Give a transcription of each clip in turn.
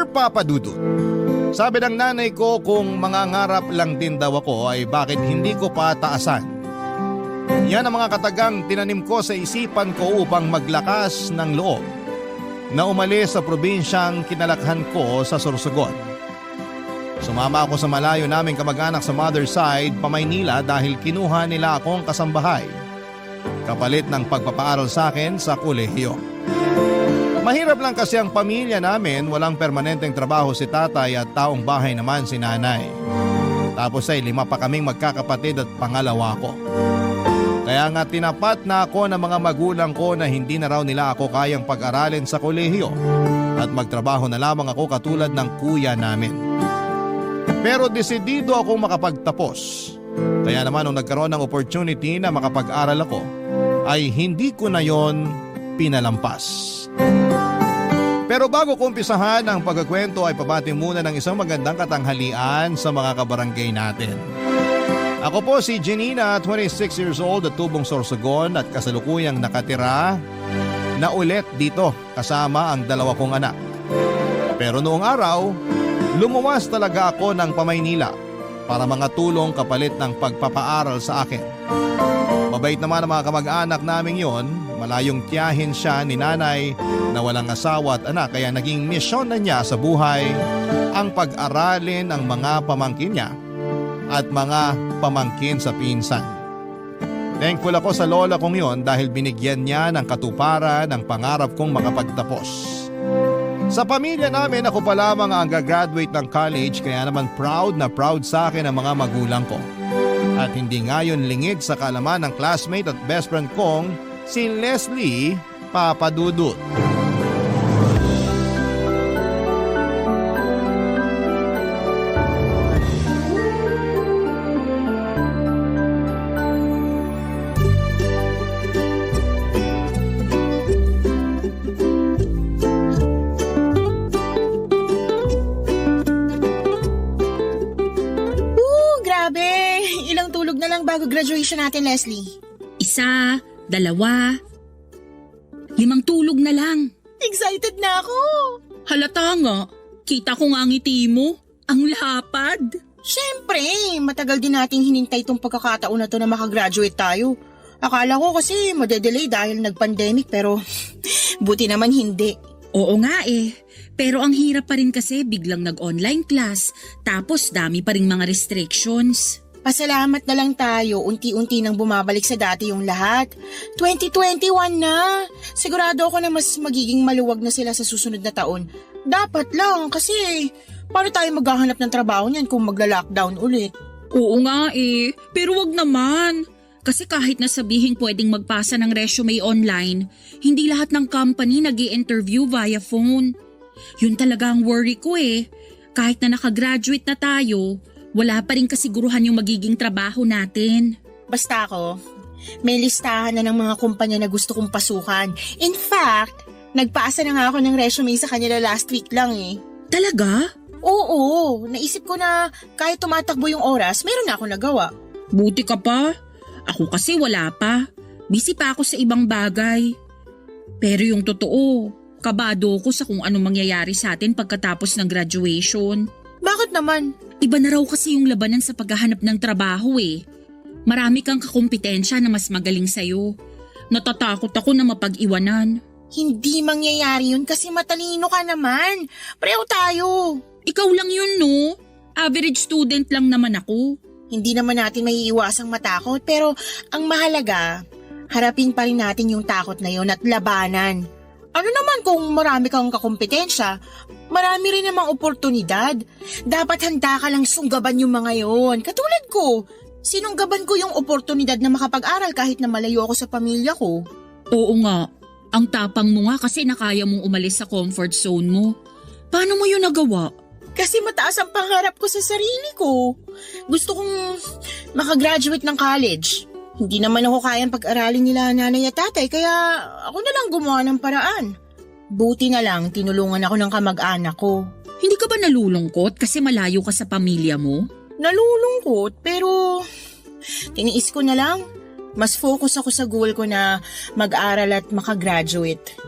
Papa Dudut. Sabi ng nanay ko kung mangangarap lang din daw ako ay bakit hindi ko pa taasan. Yan ang mga katagang tinanim ko sa isipan ko upang maglakas ng loob na umalis sa probinsyang kinalakhan ko sa Sorsogon. Sumama ako sa malayo naming kamag-anak sa mother side pa Maynila dahil kinuha nila akong kasambahay kapalit ng pagpapaaral sa akin sa kolehiyo. Mahirap lang kasi ang pamilya namin, walang permanenteng trabaho si tatay at taong bahay naman si nanay. Tapos ay 5 pa kaming magkakapatid at pangalawa ko. Kaya nga tinapat na ako ng mga magulang ko na hindi na raw nila ako kayang pag-aralin sa kolehiyo at magtrabaho na lamang ako katulad ng kuya namin. Pero desidido akong makapagtapos. Kaya naman nung nagkaroon ng opportunity na makapag-aral ako, ay hindi ko na yon pinalampas. Pero bago ko umpisahan ang pagkukwento ay pabati muna ng isang magandang katanghalian sa mga kabarangay natin. Ako po si Janina, 26 years old at tubong Sorsogon at kasalukuyang nakatira na ulit dito kasama ang 2 kong anak. Pero noong araw, lumuwas talaga ako ng Pamaynila para mga tulong kapalit ng pagpapaaral sa akin. Mabait naman ang mga kamag-anak namin yon, malayong tiyahin siya ni nanay na walang asawa at anak kaya naging misyon na niya sa buhay ang pag-aralin ang mga pamangkin niya at mga pamangkin sa pinsan. Thankful ako sa lola kong yon dahil binigyan niya ng katuparan ang pangarap kong makapagtapos. Sa pamilya namin ako pa lamang ang gagraduate ng college kaya naman proud na proud sa akin ang mga magulang ko. At hindi ngayon lingid sa kaalaman ng classmate at best friend kong si Leslie Papa Dudut. Bago graduation natin, Leslie. 1, 2, 5 tulog na lang. Excited na ako. Halata nga, kita ko nga ngiti mo. Ang lapad. Siyempre, matagal din nating hinintay itong pagkakataon na to na makagraduate tayo. Akala ko kasi madedelay dahil nag-pandemic pero buti naman hindi. Oo nga pero ang hirap pa rin kasi biglang nag-online class tapos dami pa rin mga restrictions. Pasalamat na lang tayo, unti-unti nang bumabalik sa dati yung lahat. 2021 na! Sigurado ako na mas magiging maluwag na sila sa susunod na taon. Dapat lang kasi paano tayo maghahanap ng trabaho niyan kung magla-lockdown ulit? Oo nga pero wag naman. Kasi kahit nasabihin pwedeng magpasa ng resume online, hindi lahat ng company nag-i-interview via phone. Yun talaga ang worry ko Kahit na nakagraduate na tayo, wala pa rin kasiguruhan yung magiging trabaho natin. Basta ako, may listahan na ng mga kumpanya na gusto kong pasukan. In fact, nagpaasa na nga ako ng resume sa kanila last week lang Talaga? Oo, naisip ko na kahit tumatakbo yung oras, meron na ako nagawa. Buti ka pa. Ako kasi wala pa. Busy pa ako sa ibang bagay. Pero yung totoo, kabado ko sa kung anong mangyayari sa atin pagkatapos ng graduation. Bakit naman? Iba na raw kasi yung labanan sa paghahanap ng trabaho Marami kang kakumpetensya na mas magaling sa'yo. Natatakot ako na mapag-iwanan. Hindi mangyayari yun kasi matalino ka naman. Pareho tayo. Ikaw lang yun, no? Average student lang naman ako. Hindi naman natin maiiwasang matakot pero ang mahalaga, harapin pa rin natin yung takot na yun at labanan. Ano naman kung marami kang kakumpetensya, marami rin namang oportunidad. Dapat handa ka lang sunggaban yung mga yon. Katulad ko, sinunggaban ko yung oportunidad na makapag-aral kahit na malayo ako sa pamilya ko. Oo nga, ang tapang mo nga kasi nakaya mong umalis sa comfort zone mo. Paano mo yun nagawa? Kasi mataas ang pangarap ko sa sarili ko. Gusto kong makagraduate ng college. Hindi naman ako kayang pag-aralin nila nanay at tatay kaya ako na lang gumawa ng paraan. Buti na lang tinulungan ako ng kamag-anak ko. Hindi ka ba nalulungkot kasi malayo ka sa pamilya mo? Nalulungkot pero tiniis ko na lang. Mas focus ako sa goal ko na mag-aral at makagraduate.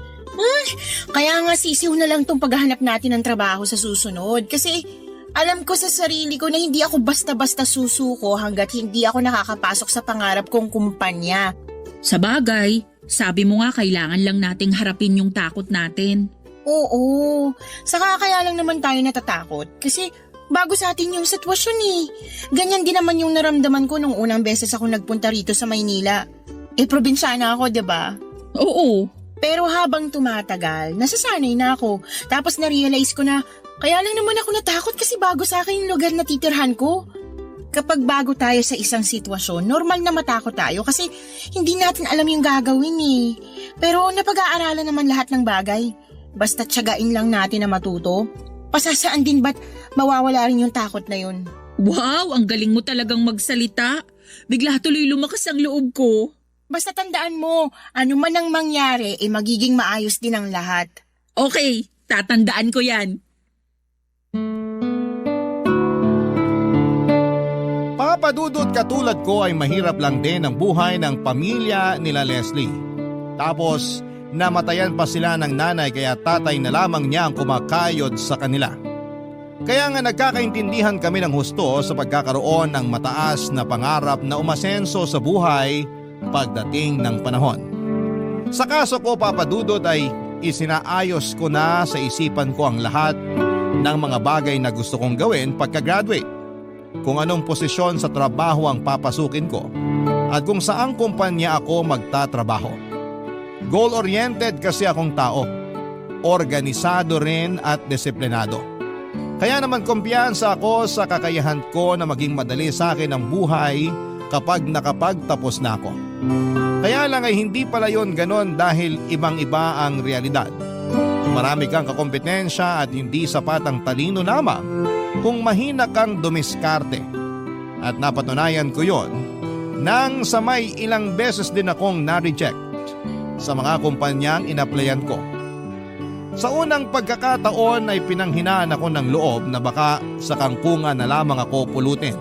Kaya nga sisiw na lang tong paghahanap natin ng trabaho sa susunod. Kasi alam ko sa sarili ko na hindi ako basta-basta susuko hanggat hindi ako nakakapasok sa pangarap kong kumpanya. Sa bagay, sabi mo nga kailangan lang nating harapin yung takot natin. Oo, saka kaya lang naman tayo natatakot. Kasi bago sa atin yung sitwasyon eh. Ganyan din naman yung naramdaman ko nung unang beses ako nagpunta rito sa Maynila. Probinsyana ako, 'di ba? Oo. Pero habang tumatagal, nasasanay na ako. Tapos na-realize ko na kaya lang naman ako natakot kasi bago sa akin yung lugar na titirhan ko. Kapag bago tayo sa isang sitwasyon, normal na matakot tayo kasi hindi natin alam yung gagawin eh. Pero napag-aaralan naman lahat ng bagay. Basta tiyagain lang natin na matuto. Pasasaan din ba't mawawala rin yung takot na yun? Wow, ang galing mo talagang magsalita. Bigla tuloy lumakas ang loob ko. Basta tandaan mo, ano man ang mangyari, magiging maayos din ang lahat. Okay, tatandaan ko yan. Papadudot katulad ko ay mahirap lang din ang buhay ng pamilya nila Leslie. Tapos namatayan pa sila ng nanay kaya tatay na lamang niya ang kumakayod sa kanila. Kaya nga nagkakaintindihan kami ng husto sa pagkakaroon ng mataas na pangarap na umasenso sa buhay pagdating ng panahon. Sa kaso ko papadudot ay isinaayos ko na sa isipan ko ang lahat ng mga bagay na gusto kong gawin pagka-graduate. Kung anong posisyon sa trabaho ang papasukin ko at kung saang kumpanya ako magtatrabaho. Goal-oriented kasi akong tao. Organisado rin at disiplinado. Kaya naman kumpiyansa ako sa kakayahan ko na maging madali sa akin ang buhay kapag nakapagtapos na ako. Kaya lang ay hindi pala yon ganon dahil ibang-iba ang realidad. Marami kang kakompetensya at hindi sapat ang talino lamang kung mahina kang dumiskarte. At napatunayan ko yon nang sa may ilang beses din akong na-reject sa mga kumpanyang inaplayan ko. Sa unang pagkakataon ay pinanghinaan ako ng loob na baka sa kangkungan na lamang ako pulutin.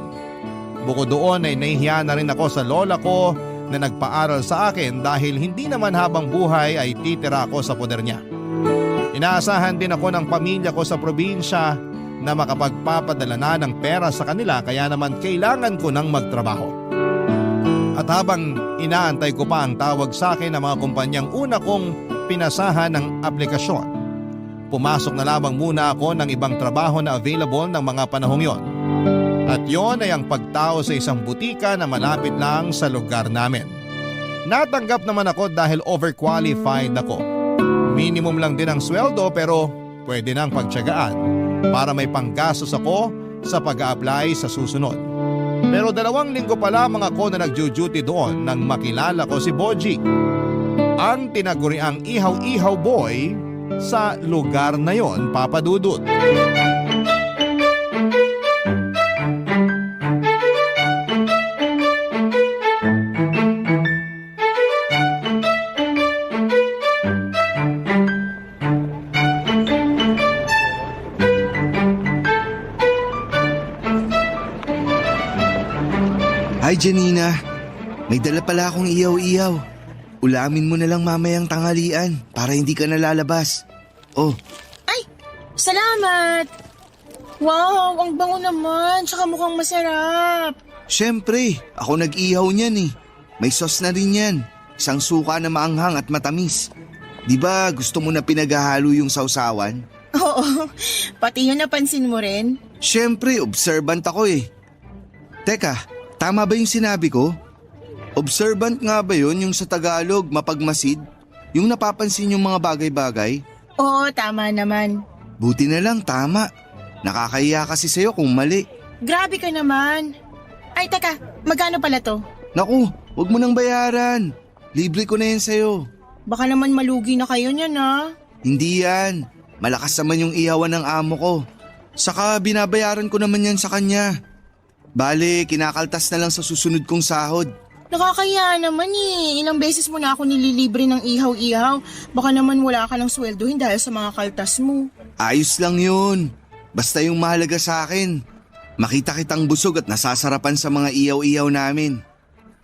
Bukod doon ay nahihiya na rin ako sa lola ko na nagpaaral sa akin dahil hindi naman habang buhay ay titira ako sa poder niya. Inaasahan din ako ng pamilya ko sa probinsya na makapagpapadala na ng pera sa kanila kaya naman kailangan ko nang magtrabaho. At habang inaantay ko pa ang tawag sa akin ng mga kumpanyang una kong pinasahan ng aplikasyon, pumasok na lamang muna ako ng ibang trabaho na available ng mga panahong yon. At yon ay ang pagtao sa isang butika na malapit lang sa lugar namin. Natanggap naman ako dahil overqualified ako. Minimum lang din ang sweldo pero pwede nang pagtiyagaan para may panggastos ako sa pag-a-apply sa susunod. Pero 2 linggo pa lamang ako na nagjo-duty doon nang makilala ko si Boji, ang tinaguriang ihaw-ihaw boy sa lugar na yon, papadudot. Hi Janina, may dala pala akong iyaw-iyaw. Ulamin mo na lang mamayang tanghalian para hindi ka nalalabas. Oh, Ay, salamat! Wow, ang bango naman, tsaka mukhang masarap. syempre, ako nag-ihaw niyan eh. May sauce na rin yan. Isang suka na maanghang at matamis. Di ba gusto mo na pinaghahalo yung sausawan? Oo, pati yun napansin mo rin. Syempre, observant ako eh. Teka, tama ba yung sinabi ko? Observant nga ba yun yung sa Tagalog, mapagmasid? Yung napapansin yung mga bagay-bagay? Oo, tama naman. Buti na lang, tama. Nakakahiya kasi sa'yo kung mali. Grabe ka naman. Ay, teka, magkano pala to? Naku, huwag mo nang bayaran. Libre ko na yan sa'yo. Baka naman malugi na kayo niyan ha. Hindi yan. Malakas naman yung ihawan ng amo ko. Saka binabayaran ko naman yan sa kanya. Bale, kinakaltas na lang sa susunod kong sahod. Nakakaya naman eh. Ilang beses mo na ako nililibre ng ihaw-ihaw. Baka naman wala ka ng sweldohin dahil sa mga kaltas mo. Ayos lang yun. Basta yung mahalaga sa akin. Makita kitang busog at nasasarapan sa mga ihaw-ihaw namin.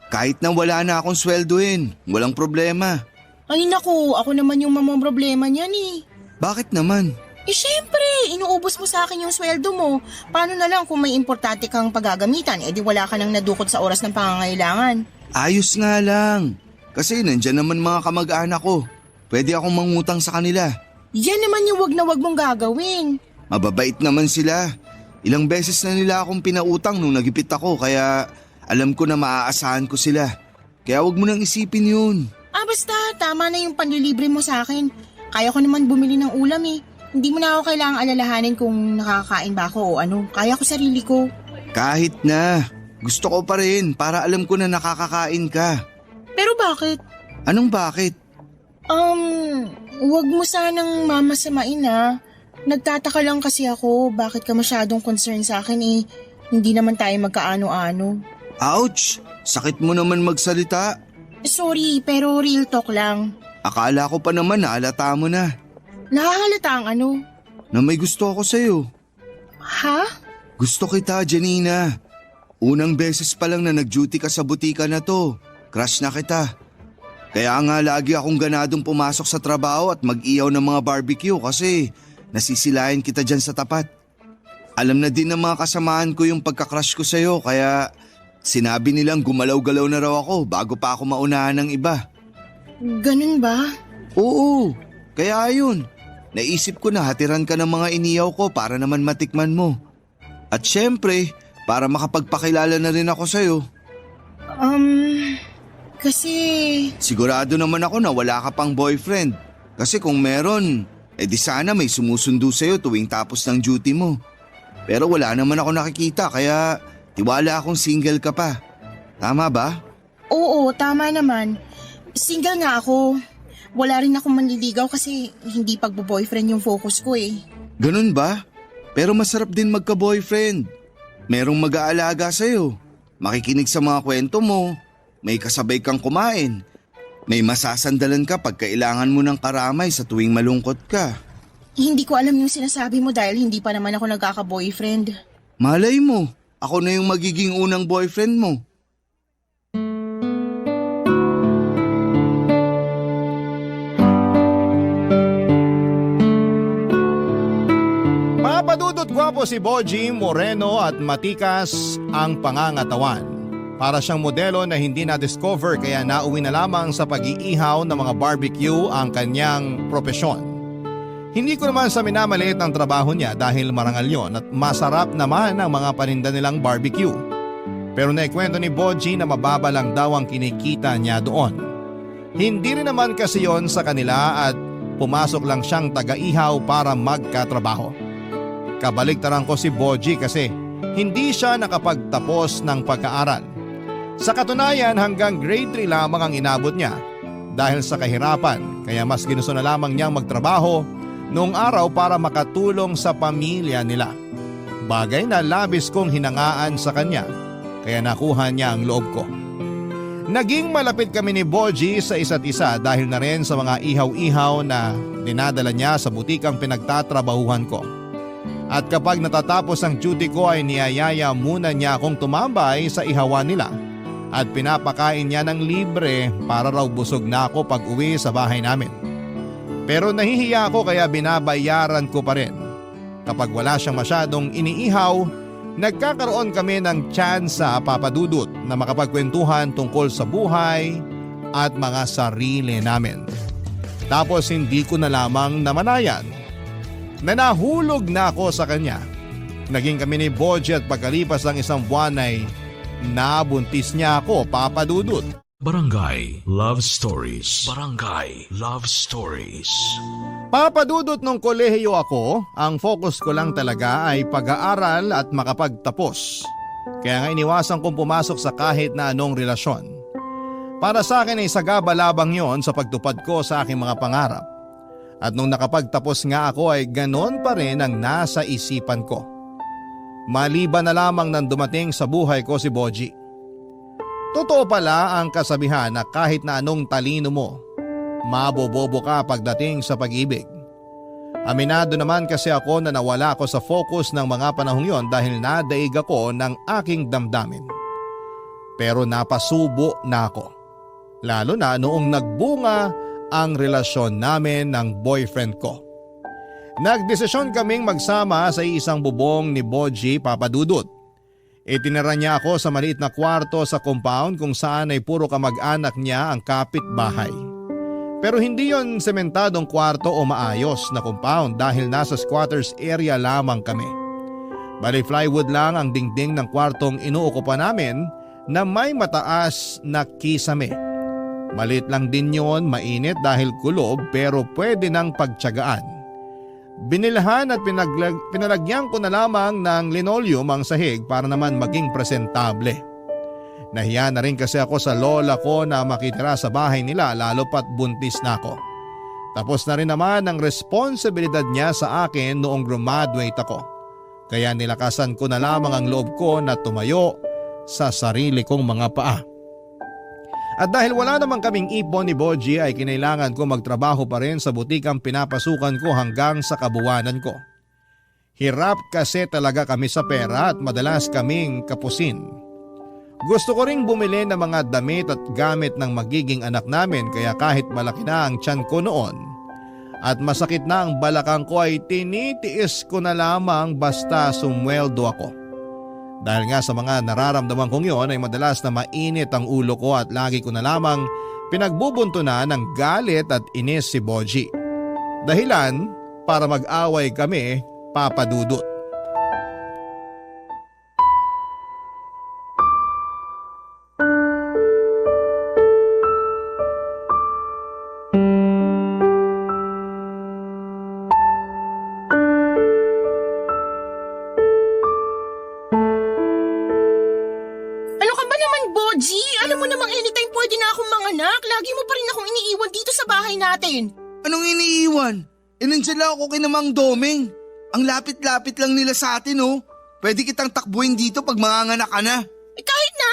Kahit na wala na akong sweldohin, walang problema. Ay naku, ako naman yung problema niyan eh. Bakit naman? Eh syempre, inuubos mo sa akin yung sweldo mo. Paano na lang kung may importante kang paggagamitan, di wala ka nang nadukot sa oras ng pangangailangan. Ayos nga lang. Kasi nandyan naman mga kamag-anak ko. Pwede akong mangutang sa kanila. Yan naman yung wag na wag mong gagawin. Mababait naman sila. Ilang beses na nila akong pinautang nung nagipit ako kaya alam ko na maaasahan ko sila. Kaya wag mo nang isipin yun. Basta, tama na yung panlilibre mo sa akin. Kaya ko naman bumili ng ulam eh. Hindi mo na ako kailangang alalahanin kung nakakain ba ako o ano. Kaya ko sarili ko. Kahit na. Gusto ko pa rin para alam ko na nakakakain ka. Pero bakit? Anong bakit? Wag mo sanang mamasamain ha. Nagtataka lang kasi ako bakit ka masyadong concerned sa akin eh. Hindi naman tayo magkaano-ano. Ouch! Sakit mo naman magsalita. Sorry, pero real talk lang. Akala ko pa naman naalata mo na. Nakahalata ang ano? Na may gusto ako sa'yo. Ha? Gusto kita, Janina. Unang beses pa lang na nag-duty ka sa butika na to. Crush na kita. Kaya nga lagi akong ganadong pumasok sa trabaho at mag-iyaw ng mga barbecue kasi nasisilayan kita dyan sa tapat. Alam na din ng mga kasamahan ko yung pagka-crush ko sa'yo kaya sinabi nilang gumalaw-galaw na raw ako bago pa ako maunahan ng iba. Ganun ba? Oo, kaya ayun. Naisip ko na hatiran ka ng mga iniyaw ko para naman matikman mo. At syempre, para makapagpakilala na rin ako sa'yo. Kasi... Sigurado naman ako na wala ka pang boyfriend. Kasi kung meron, di sana may sumusundo sa'yo tuwing tapos ng duty mo. Pero wala naman ako nakikita kaya tiwala akong single ka pa. Tama ba? Oo, tama naman. Single nga ako. Wala rin akong manliligaw kasi hindi pagbo-boyfriend yung focus ko eh. Ganun ba? Pero masarap din magka-boyfriend. Merong mag-aalaga sa'yo. Makikinig sa mga kwento mo. May kasabay kang kumain. May masasandalan ka pag kailangan mo ng karamay sa tuwing malungkot ka. Hindi ko alam yung sinasabi mo dahil hindi pa naman ako nagkaka-boyfriend. Malay mo, ako na yung magiging unang boyfriend mo. Papadudot gwapo si Boji, moreno at matikas ang pangangatawan. Para siyang modelo na hindi na-discover kaya nauwi na lamang sa pag-iihaw ng mga barbecue ang kanyang propesyon. Hindi ko naman sa minamaliit ang trabaho niya dahil marangal yon at masarap naman ang mga paninda nilang barbecue. Pero naikwento ni Boji na mababa lang daw ang kinikita niya doon. Hindi rin naman kasi yon sa kanila at pumasok lang siyang taga-ihaw para magkatrabaho. Kabaliktaran ko si Boji kasi hindi siya nakapagtapos ng pagkaaral. Sa katunayan hanggang grade 3 lamang ang inabot niya dahil sa kahirapan kaya mas ginusto na lamang niyang magtrabaho noong araw para makatulong sa pamilya nila. Bagay na labis kong hinangaan sa kanya kaya nakuha niya ang loob ko. Naging malapit kami ni Boji sa isa't isa dahil na rin sa mga ihaw-ihaw na dinadala niya sa butikang pinagtatrabahuhan ko. At kapag natatapos ang duty ko ay niyayaya muna niya akong tumambay sa ihawan nila at pinapakain niya ng libre para raw busog na ako pag uwi sa bahay namin. Pero nahihiya ako kaya binabayaran ko pa rin. Kapag wala siyang masyadong iniihaw, nagkakaroon kami ng tsansa papadudot na makapagkwentuhan tungkol sa buhay at mga sarili namin. Tapos hindi ko na lamang namanayan na nahulog na ako sa kanya. Naging kami ni Boji at pagkalipas ng isang buwan ay nabuntis niya ako, papadudot. Barangay Love Stories. Barangay Love Stories. Papadudot nung kolehiyo ako, ang focus ko lang talaga ay pag-aaral at makapagtapos. Kaya nga iniwasan kong pumasok sa kahit na anong relasyon. Para sa akin ay sagaba-labang yon sa pagtupad ko sa aking mga pangarap. At nung nakapagtapos nga ako ay ganon pa rin ang nasa isipan ko. Maliban na lamang nang dumating sa buhay ko si Boji. Totoo pala ang kasabihan na kahit na anong talino mo, mabobobo ka pagdating sa pag-ibig. Aminado naman kasi ako na nawala ako sa focus ng mga panahong yon dahil nadaig ako ng aking damdamin. Pero napasubo na ako. Lalo na noong nagbunga ang relasyon namin ng boyfriend ko. Nagdesisyon kaming magsama sa isang bubong ni Boji Papadudut. Itinira niya ako sa maliit na kwarto sa compound kung saan ay puro kamag-anak niya ang kapitbahay. Pero hindi yon sementadong kwarto o maayos na compound dahil nasa squatters area lamang kami. Bali plywood lang ang dingding ng kwartong inuukupan namin na may mataas na kisame. Maliit lang din yon, mainit dahil kulob pero pwede nang pagtiyagaan. Binilhan at pinalagyan ko na lamang ng linoleum ang sahig para naman maging presentable. Nahiya na rin kasi ako sa lola ko na makitira sa bahay nila lalo pat buntis na ako. Tapos na rin naman ang responsibilidad niya sa akin noong graduate ako. Kaya nilakasan ko na lamang ang loob ko na tumayo sa sarili kong mga paa. At dahil wala namang kaming ipon ni Boji ay kinailangan ko magtrabaho pa rin sa butikang pinapasukan ko hanggang sa kabuwanan ko. Hirap kasi talaga kami sa pera at madalas kaming kapusin. Gusto ko ring bumili ng mga damit at gamit ng magiging anak namin kaya kahit malaki na ang tiyan ko noon at masakit na ang balakang ko ay tinitiis ko na lamang basta sumweldo ako. Dahil nga sa mga nararamdaman kong yon ay madalas na mainit ang ulo ko at lagi ko na lamang pinagbubuntunan ng galit at inis si Boji. Dahilan para mag-away kami, Papadudut. Natin. Anong iniiwan? Nandiyan lang ako kina Mang Domeng. Ang lapit-lapit lang nila sa atin oh. Pwede kitang takbuhin dito pag manganganak ka na. Kahit na.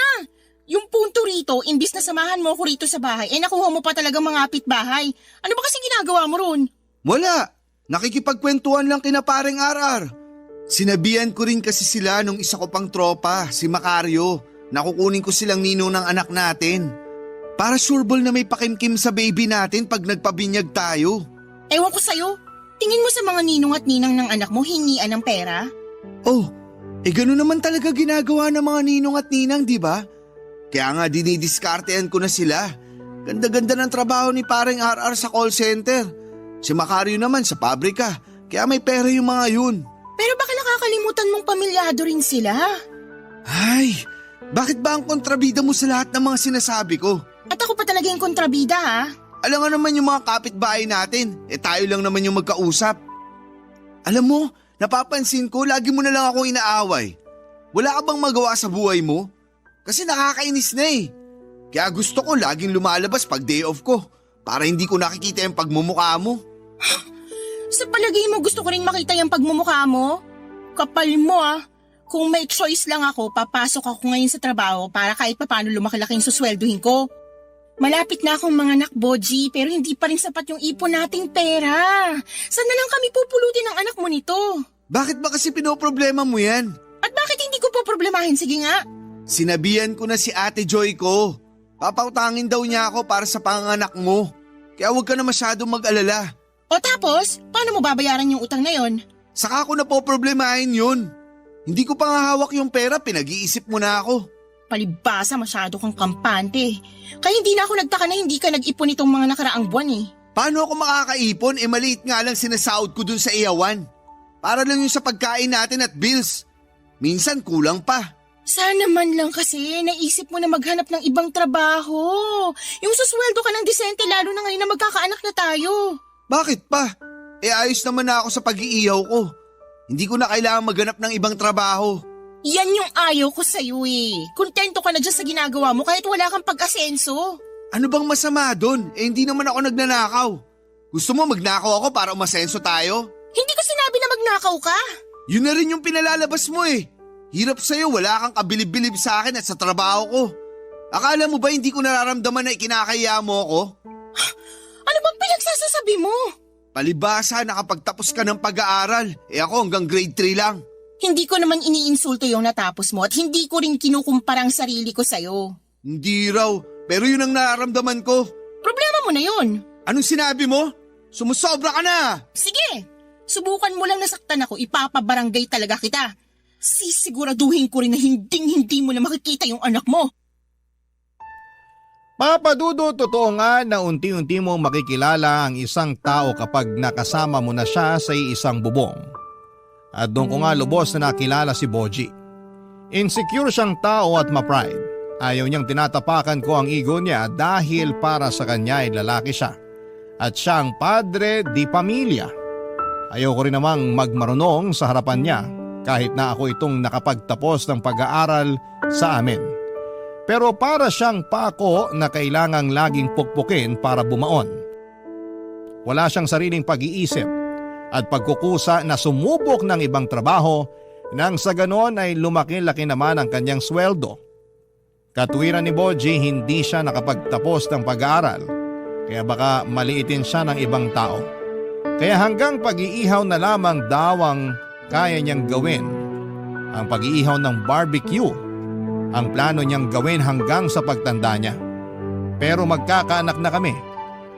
Yung punto rito, imbis na samahan mo ko rito sa bahay, nakuha mo pa talagang mangapit bahay. Ano ba kasi ginagawa mo ron? Wala. Nakikipagkwentuhan lang kina Paring Arar. Sinabihan ko rin kasi sila nung isa ko pang tropa, si Macario. Nakukunin ko silang ninong ng anak natin. Para sureball na may pakimkim sa baby natin pag nagpabinyag tayo. Ewan ko sa'yo. Tingin mo sa mga ninong at ninang ng anak mo hingian ng pera? Oh, gano'n naman talaga ginagawa ng mga ninong at ninang, di ba? Kaya nga dinidiskartehan ko na sila. Ganda-ganda ng trabaho ni Paring RR sa call center. Si Macario naman sa pabrika, kaya may pera yung mga yun. Pero baka nakakalimutan mong pamilyado rin sila. Ay, bakit ba ang kontrabida mo sa lahat ng mga sinasabi ko? At ako pa talaga yung kontrabida ha? Alam nga naman yung mga kapitbahay natin, tayo lang naman yung magkausap. Alam mo, napapansin ko lagi mo na lang akong inaaway. Wala ka bang magawa sa buhay mo? Kasi nakakainis na eh. Kaya gusto ko laging lumalabas pag day off ko para hindi ko nakikita yung pagmumukha mo. Sa palagay mo gusto ko rin makita yung pagmumukha mo? Kapal mo ah. Kung may choice lang ako, papasok ako ngayon sa trabaho para kahit papaano lumaki-laki yung suswelduhin ko. Malapit na akong manganak, Boji, pero hindi pa rin sapat yung ipon nating pera. Saan na lang kami pupulutin ng anak mo nito? Bakit ba kasi pinoproblema mo yan? At bakit hindi ko po problemahin? Sige nga. Sinabihan ko na si Ate Joy ko. Papautangin daw niya ako para sa panganak mo. Kaya huwag ka na masyadong mag-alala. O tapos, paano mo babayaran yung utang na yon? Saka ko na po problemahin yun. Hindi ko pa nga hawak yung pera, pinag-iisip mo na ako. Palibasa, masyado kang kampante. Kaya hindi na ako nagtaka na hindi ka nag-ipon itong mga nakaraang buwan eh. Paano ako makakaipon? Maliit nga lang sinasahod ko dun sa iyawan. Para lang yung sa pagkain natin at bills. Minsan kulang pa. Sana man lang kasi naisip mo na maghanap ng ibang trabaho. Yung susweldo ka ng disente lalo na ngayon na magkakaanak na tayo. Bakit pa? Ayos naman na ako sa pag-iihaw ko. Hindi ko na kailangan maghanap ng ibang trabaho. Yan yung ayaw ko sa'yo eh. Kontento ka na dyan sa ginagawa mo kahit wala kang pag-asenso. Ano bang masama doon? Hindi naman ako nagnanakaw. Gusto mo magnakaw ako para umasenso tayo? Hindi ko sinabi na magnakaw ka. Yun na rin yung pinalalabas mo eh. Hirap sa'yo, wala kang kabilib-bilib sa akin at sa trabaho ko. Akala mo ba hindi ko nararamdaman na ikinakaya mo ako? Ano bang pinagsasasabi mo? Palibasa, nakapagtapos ka ng pag-aaral. Ako hanggang grade 3 lang. Hindi ko naman iniinsulto yung natapos mo at hindi ko rin kinukumpara ang sarili ko sa'yo. Hindi raw, pero yun ang nararamdaman ko. Problema mo na yun. Anong sinabi mo? Sumusobra ka na! Sige, subukan mo lang nasaktan ako, ipapabarangay talaga kita. Sisiguraduhin ko rin na hindi mo na makikita yung anak mo. Papadudo, totoo nga na unti-unti mong makikilala ang isang tao kapag nakasama mo na siya sa isang bubong. At doon ko nga lubos na nakilala si Boji. Insecure siyang tao at ma-pride. Ayaw niyang tinatapakan ko ang ego niya dahil para sa kanya ay lalaki siya. At siya ang padre di pamilya. Ayaw ko rin namang magmarunong sa harapan niya kahit na ako itong nakapagtapos ng pag-aaral sa amin. Pero para siyang pako na kailangang laging pukpukin para bumaon. Wala siyang sariling pag-iisip at pagkukusa na sumubok ng ibang trabaho nang sa ganon ay lumaki-laki naman ang kanyang sweldo. Katwiran ni Boji, hindi siya nakapagtapos ng pag-aaral kaya baka maliitin siya ng ibang tao. Kaya hanggang pag-iihaw na lamang daw ang kaya niyang gawin. Ang pag-iihaw ng barbecue ang plano niyang gawin hanggang sa pagtanda niya. Pero magkakaanak na kami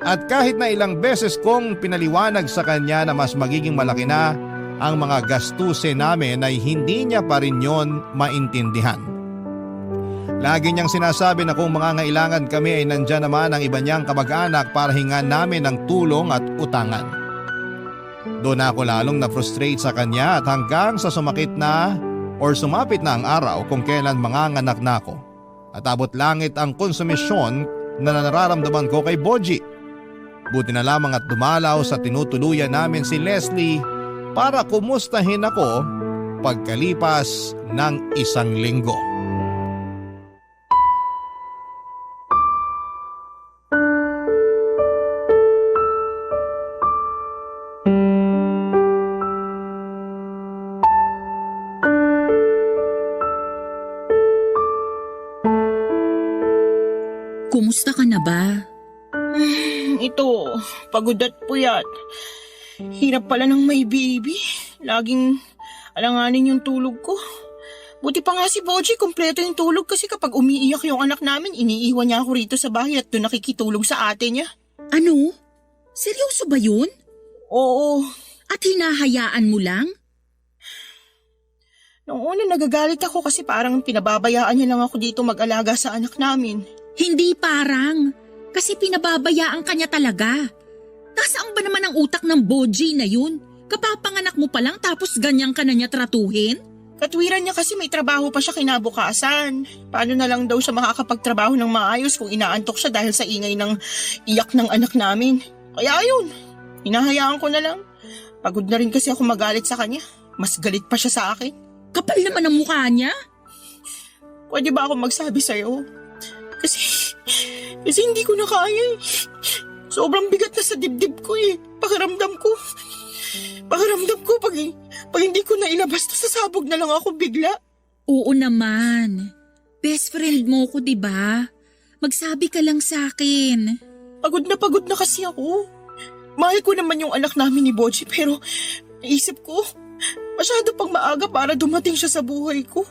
at kahit na ilang beses kong pinaliwanag sa kanya na mas magiging malaki na ang mga gastusin namin ay hindi niya pa rin yon maintindihan. Lagi niyang sinasabi na kung mangangailangan kami ay nandyan naman ang iba niyang kamag-anak para hingan namin ng tulong at utangan. Doon ako lalong na-frustrate sa kanya at hanggang sa sumapit na ang araw kung kailan manganganak na ako. At abot langit ang konsumisyon na nararamdaman ko kay Boji. Buti na lamang at dumalaw sa tinutuluyan namin si Leslie para kumustahin ako pagkalipas ng 1 linggo. Kumusta ka na ba? Ito, pagod at puyat. Hirap pala ng may baby. Laging alanganin yung tulog ko. Buti pa nga si Boji, kompleto yung tulog kasi kapag umiiyak yung anak namin, iniiwan niya ako rito sa bahay at doon nakikitulog sa ate niya. Ano? Seryoso ba yun? Oo. At hinahayaan mo lang? Noong una nagagalit ako kasi parang pinababayaan niya lang ako dito mag-alaga sa anak namin. Hindi parang. Kasi pinababayaan ka niya talaga. Nasaan ba naman ang utak ng Boji na yun? Kapapanganak mo pa lang tapos ganyan ka na niya tratuhin? Katwiran niya kasi may trabaho pa siya kinabukasan. Paano na lang daw siya makakapagtrabaho ng maayos kung inaantok siya dahil sa ingay ng iyak ng anak namin. Kaya ayun, hinahayaan ko na lang. Pagod na rin kasi ako magalit sa kanya. Mas galit pa siya sa akin. Kapal naman ang mukha niya. Pwede ba ako magsabi sa'yo? Kasi hindi ko na kaya eh. Sobrang bigat na sa dibdib ko eh. Pakiramdam ko pag hindi ko na ilabas to, sasabog na lang ako bigla. Oo naman. Best friend mo ko, diba? Magsabi ka lang sa akin. Pagod na kasi ako. Mahal ko naman yung anak namin ni Boji pero naisip ko, masyado pang maaga para dumating siya sa buhay ko.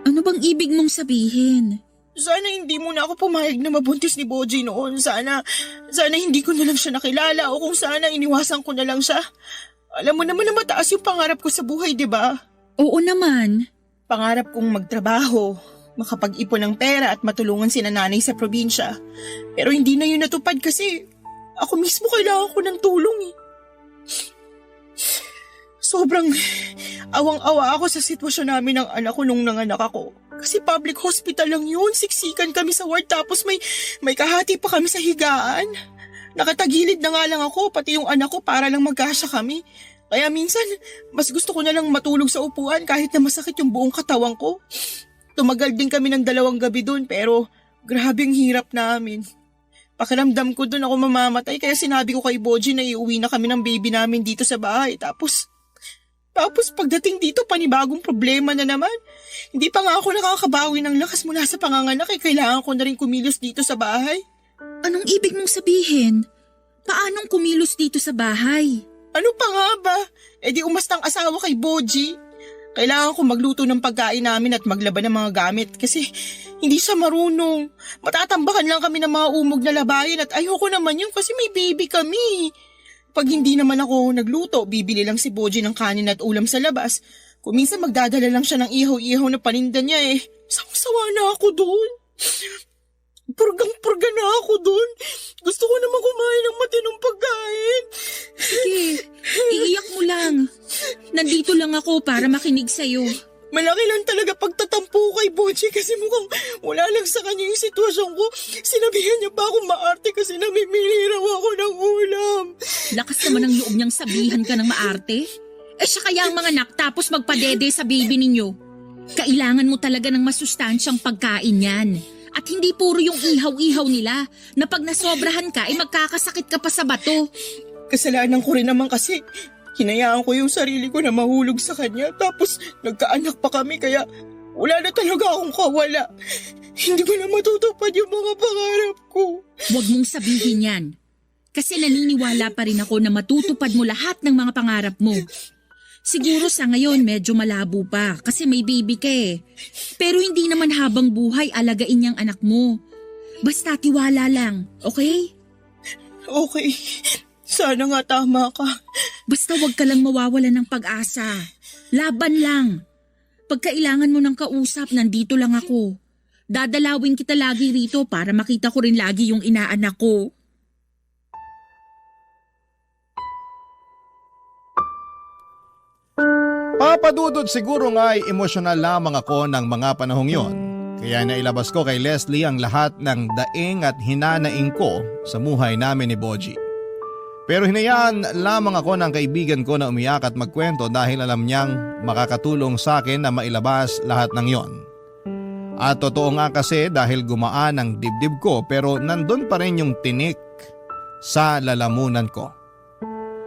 Ano bang ibig mong sabihin? Sana hindi mo na ako pumayag na mabuntis ni Boji noon. Sana hindi ko na lang siya nakilala o kung sana iniwasan ko na lang siya. Alam mo naman na mataas yung pangarap ko sa buhay, di ba? Oo naman. Pangarap kong magtrabaho, makapag-ipon ng pera at matulungan si nanay sa probinsya. Pero hindi na yun natupad kasi ako mismo kailangan ko ng tulong eh. Sobrang awang-awa ako sa sitwasyon namin ng anak ko nung nanganak ako. Kasi public hospital lang yun, siksikan kami sa ward tapos may kahati pa kami sa higaan. Nakatagilid na nga lang ako, pati yung anak ko para lang magkasya kami. Kaya minsan, mas gusto ko na lang matulog sa upuan kahit na masakit yung buong katawan ko. Tumagal din kami ng 2 gabi dun pero grabe ang hirap namin. Pakiramdam ko dun ako mamamatay kaya sinabi ko kay Boji na iuwi na kami ng baby namin dito sa bahay. Tapos pagdating dito, panibagong problema na naman. Hindi pa nga ako nakakabawi ng lakas mula sa panganganak kailangan ko na rin kumilos dito sa bahay. Anong ibig mong sabihin? Paanong kumilos dito sa bahay? Ano pa nga ba? Di umastang asawa kay Boji. Kailangan ko magluto ng pagkain namin at maglaban ng mga gamit kasi hindi siya marunong. Matatambakan lang kami ng mga umog na labayin at ayoko naman yun kasi may baby kami. Pag hindi naman ako nagluto, bibili lang si Boji ng kanin at ulam sa labas. Kung minsan magdadala lang siya ng ihaw-ihaw na paninda niya eh. Sawa na ako doon. Purgang-purga na ako doon. Gusto ko naman kumain ng matinong pagkain. Sige, iiyak mo lang. Nandito lang ako para makinig sa'yo. Malaki lang talaga pagtatampo kay Boji kasi mukhang wala lang sa kanya yung sitwasyon ko. Sinabihan niya pa akong maarte kasi namimili raw ako ng ulam. Lakas naman ang loob niyang sabihan ka ng maarte. Siya kaya ang mga anak tapos magpadede sa baby ninyo. Kailangan mo talaga ng masustansyang pagkain yan. At hindi puro yung ihaw-ihaw nila na pag nasobrahan ka ay magkakasakit ka pa sa bato. Kasalanan ko rin naman kasi hinayaan ko yung sarili ko na mahulog sa kanya tapos nagkaanak pa kami kaya wala na talaga akong kawala. Hindi ko na matutupad yung mga pangarap ko. Huwag mong sabihin yan. Kasi naniniwala pa rin ako na matutupad mo lahat ng mga pangarap mo. Siguro sa ngayon medyo malabo pa kasi may baby ka eh. Pero hindi naman habang buhay alagain niyang anak mo. Basta tiwala lang, okay? Okay, sana nga tama ka. Basta wag ka lang mawawalan ng pag-asa. Laban lang. Pag kailangan mo ng kausap, nandito lang ako. Dadalawin kita lagi rito para makita ko rin lagi yung inaanak ko. Papadudod siguro nga ay emosyonal lamang ako ng mga panahong yon. Kaya nailabas ko kay Leslie ang lahat ng daing at hinanaing ko sa buhay namin ni Boji. Pero hinayaan lamang ako ng kaibigan ko na umiyak at magkwento dahil alam niyang makakatulong sa akin na mailabas lahat ng yon. At totoo nga kasi dahil gumaan ang dibdib ko pero nandun pa rin yung tinik sa lalamunan ko.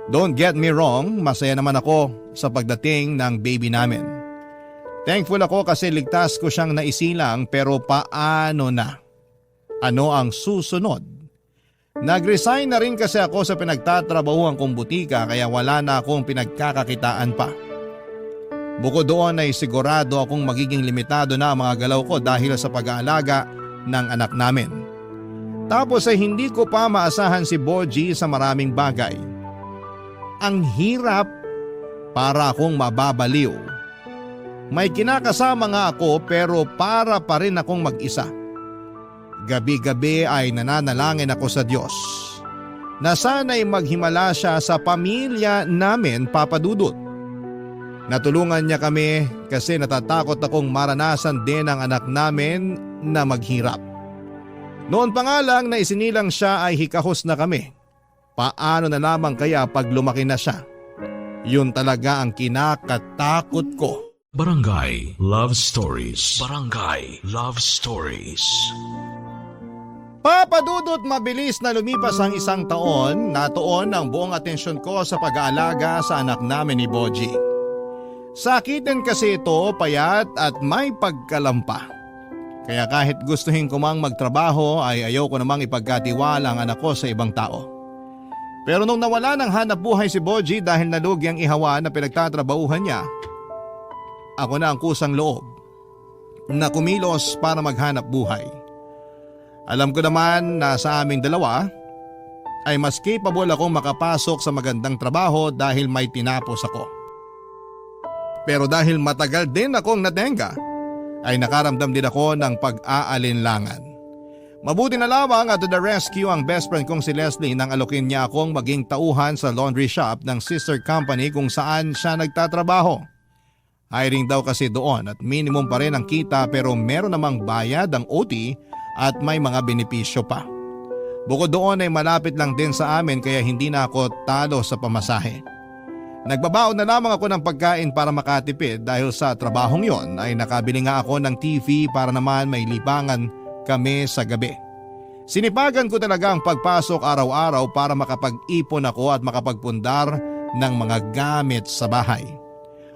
Don't get me wrong, masaya naman ako sa pagdating ng baby namin. Thankful ako kasi ligtas ko siyang naisilang pero paano na? Ano ang susunod? Nag-resign na rin kasi ako sa pinagtatrabahuan kong butika kaya wala na akong pinagkakakitaan pa. Bukod doon ay sigurado akong magiging limitado na ang mga galaw ko dahil sa pag-aalaga ng anak namin. Tapos ay hindi ko pa maasahan si Boji sa maraming bagay. Ang hirap para akong mababaliw. May kinakasama nga ako pero para pa rin akong mag-isa. Gabi-gabi ay nananalangin ako sa Diyos na sana'y maghimala siya sa pamilya namin, Papa Dudut. Natulungan niya kami kasi natatakot akong maranasan din ang anak namin na maghirap. Noon pa nga lang na isinilang siya ay hikahos na kami. Paano na lamang kaya pag lumaki na siya? Yun talaga ang kinakatakot ko. Barangay Love Stories. Barangay Love Stories. Papadudot mabilis na lumipas ang isang taon, natuon ang buong atensyon ko sa pag-aalaga sa anak namin ni Boji. Sakitin kasi ito, payat at may pagkalampa. Kaya kahit gustuhin ko mang magtrabaho ay ayoko namang ipagkatiwala ang anak ko sa ibang tao. Pero nung nawala ng hanap buhay si Boji dahil nalugi ang ihawa na pinagtatrabahuhan niya, ako na ang kusang loob na kumilos para maghanap buhay. Alam ko naman na sa aming dalawa ay mas capable akong makapasok sa magandang trabaho dahil may tinapos ako. Pero dahil matagal din akong natenga, ay nakaramdam din ako ng pag-aalinlangan. Mabuti na lamang at to the rescue ang best friend kong si Leslie nang alokin niya akong maging tauhan sa laundry shop ng sister company kung saan siya nagtatrabaho. Hiring daw kasi doon at minimum pa rin ang kita pero meron namang bayad ang OT at may mga benepisyo pa. Bukod doon ay malapit lang din sa amin kaya hindi na ako talo sa pamasahe. Nagbabaon na lamang ako ng pagkain para makatipid dahil sa trabahong yon ay nakabili nga ako ng TV para naman may libangan kami sa gabi. Sinipagan ko talaga ang pagpasok araw-araw para makapag-ipon ako at makapagpundar ng mga gamit sa bahay.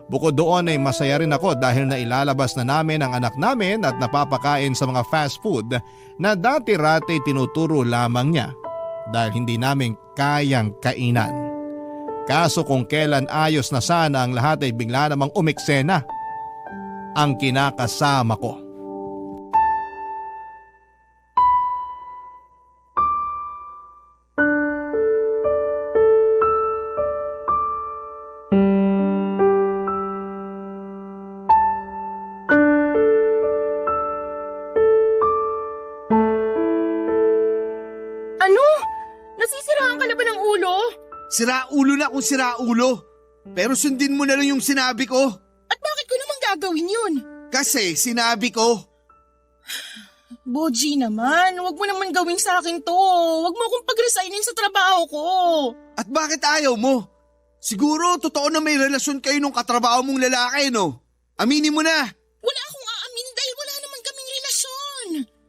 Bukod doon ay masaya rin ako dahil nailalabas na namin ang anak namin at napapakain sa mga fast food na dati-rati tinuturo lamang niya dahil hindi namin kayang kainan. Kaso kung kailan ayos na sana ang lahat ay bigla namang umiksena ang kinakasama ko. Ano? Nasisiraan ka na ba ng ulo? Siraulo na kung siraulo. Pero sundin mo na lang yung sinabi ko. At bakit ko naman gagawin yun? Kasi sinabi ko. Boji naman, wag mo naman gawin sa akin to. Wag mo akong pag-resignin sa trabaho ko. At bakit ayaw mo? Siguro totoo na may relasyon kayo nung katrabaho mong lalaki, no? Aminin mo na. Wala akong aaminin dahil wala naman kaming relasyon.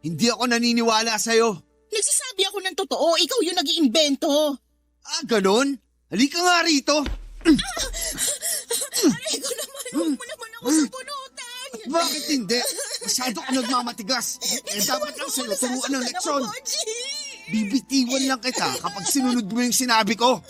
Hindi ako naniniwala sa'yo. Nagsasabi ako ng totoo, ikaw yung nag-iimbento. Ah, ganon? Halika nga rito. Aray ko naman, huwag mo naman ako sabunutan. At bakit hindi? Masyado ka nagmamatigas. Eh dapat lang sa'yo turuan ng leksyon. Bibitiwan lang kita kapag sinunod mo yung sinabi ko.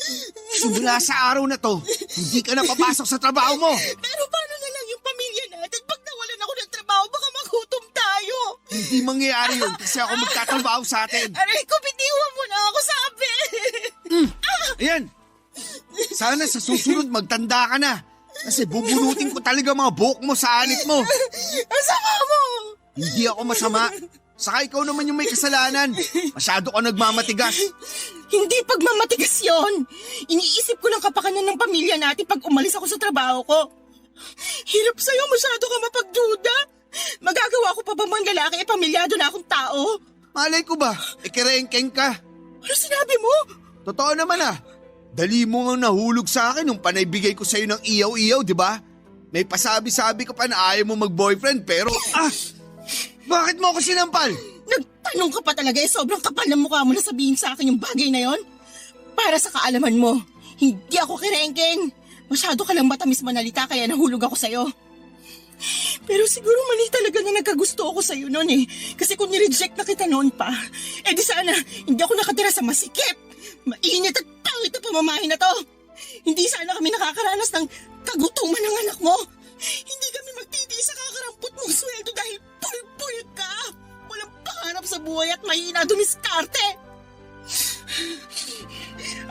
Simula sa araw na to, hindi ka na papasok sa trabaho mo. Pero paano na lang yung pamilya natin? Pag nawalan ako ng trabaho, baka magutom tayo. Hindi mangyayari yun kasi ako magtatrabaho sa atin. Aray ko, bitiwan mo na ako, sabi. Ayan. Sana sa susunod magtanda ka na. Kasi bubunutin ko talaga mga buhok mo sa anit mo. Ang sama mo. Hindi ako masama. Saka ikaw naman yung may kasalanan. Masyado ka nagmamatigas. Hindi pagmamatigas yun. Iniisip ko lang kapakanan ng pamilya natin pag umalis ako sa trabaho ko. Hirap sa'yo, masyado ka mapagduda. Magagawa ko pa ba mga lalaki pamilyado na akong tao? Malay ko ba? Kerengkeng ka. Ano sinabi mo? Totoo naman ah. Dali mo nga nahulog sa akin nung panaybigay ko sa'yo ng iyaw-iyaw, di ba? May pasabi-sabi ka pa na ayaw mo mag-boyfriend pero bakit mo ako sinampal? Nagtanong ka pa talaga sobrang kapal ng mukha mo na sabihin sa akin yung bagay na yon. Para sa kaalaman mo, hindi ako kirengkeng. Masyado ka lang matamis manalita kaya nahulog ako sa'yo. Pero siguro mali talaga na nagkagusto ako sa'yo noon eh. Kasi kung nireject na kita noon pa, di sana hindi ako nakatira sa masikip. Mainit at pangit na pamamahay na to. Hindi sana kami nakakaranas ng kagutuman ng anak mo. Hindi kami magtitiis sa kakarampot mong sweldo dahil pul-pul ka. Walang pangarap sa buhay at mahina dumiskarte.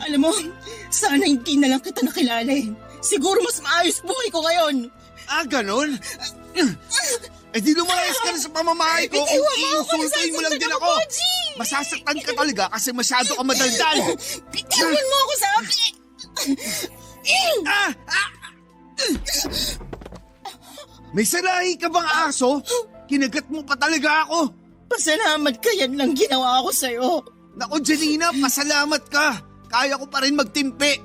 Alam mo, sana hindi na lang kita nakilala eh. Siguro mas maayos buhay ko ngayon. Ah, ganon? Eh di lumayas ka na sa pamamahay ko kung iinsultuin mo lang din ako. Masasaktan ka talaga kasi masyado ka madaldal. Bitawan mo ako, sabi! May salahi ka bang aso? Kinagat mo pa talaga ako. Pasalamat ka, yan lang ginawa ko sa'yo. Naku, Janina, pasalamat ka. Kaya ko pa rin magtimpi.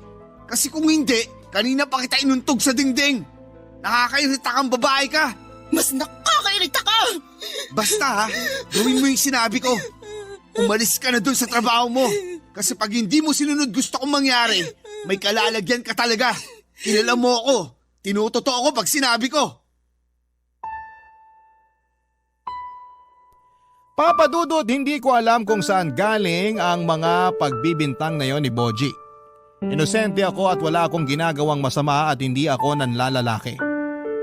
Kasi kung hindi, kanina pa kita inuntog sa dingding. Nakakairita kang babae ka. Mas nakakairita ka! Basta ha, gawin mo yung sinabi ko. Umalis ka na dun sa trabaho mo. Kasi pag hindi mo sinunod gusto kong mangyari, may kalalagyan ka talaga. Kilala mo ako. Tinutotoo ko pag sinabi ko. Papa Dudut, hindi ko alam kung saan galing ang mga pagbibintang na yon ni Boji. Inosente ako at wala akong ginagawang masama at hindi ako nanlalalaki.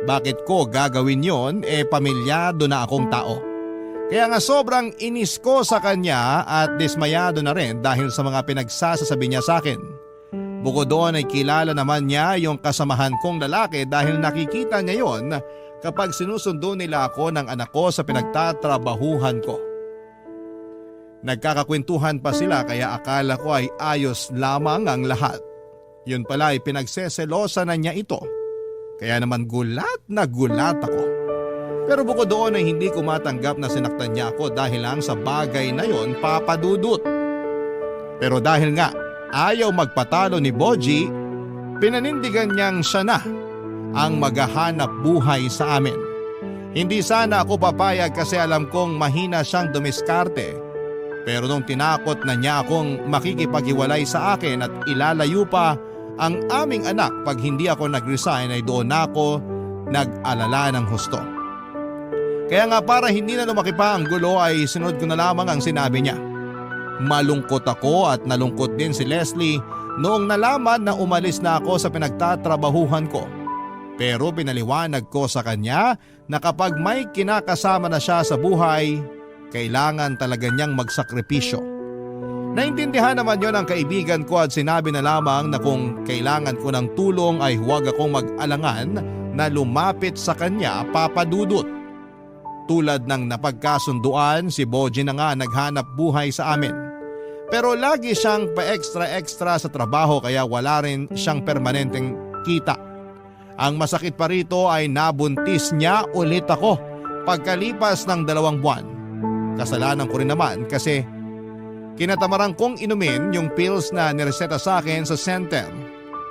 Bakit ko gagawin yon? Pamilyado na akong tao. Kaya nga sobrang inis ko sa kanya at dismayado na rin dahil sa mga pinagsasasabi niya sa akin. Bukod doon ay kilala naman niya yung kasamahan kong lalaki dahil nakikita niya yon kapag sinusundo nila ako ng anak ko sa pinagtatrabahuhan ko. Nagkakakwentuhan pa sila kaya akala ko ay ayos lamang ang lahat. Yun pala ay pinagseselosa na niya ito. Kaya naman gulat na gulat ako. Pero bukod doon ay hindi ko matanggap na sinaktan niya ako dahil lang sa bagay na yon, Papa Dudut. Pero dahil nga ayaw magpatalo ni Boji, pinanindigan niyang siya na ang maghahanap buhay sa amin. Hindi sana ako papayag kasi alam kong mahina siyang dumiskarte. Pero nung tinakot na niya akong makikipaghiwalay sa akin at ilalayo pa ang aming anak pag hindi ako nag-resign ay doon ako nag-alala ng husto. Kaya nga para hindi na lumaki pa ang gulo ay sinunod ko na lamang ang sinabi niya. Malungkot ako at nalungkot din si Leslie noong nalaman na umalis na ako sa pinagtatrabahuhan ko. Pero pinaliwanag ko sa kanya na kapag may kinakasama na siya sa buhay, kailangan talaga niyang magsakripisyo. Naintindihan naman yon ng kaibigan ko at sinabi na lamang na kung kailangan ko ng tulong ay huwag akong mag-alangan na lumapit sa kanya, Papa Dudut. Tulad ng napagkasunduan, si Boji na nga naghanap buhay sa amin. Pero lagi siyang pa-extra-extra sa trabaho kaya wala rin siyang permanenteng kita. Ang masakit pa rito ay nabuntis niya ulit ako pagkalipas ng 2 buwan. Kasalanan ko rin naman kasi kinatamaran kong inumin yung pills na nireseta sa akin sa center.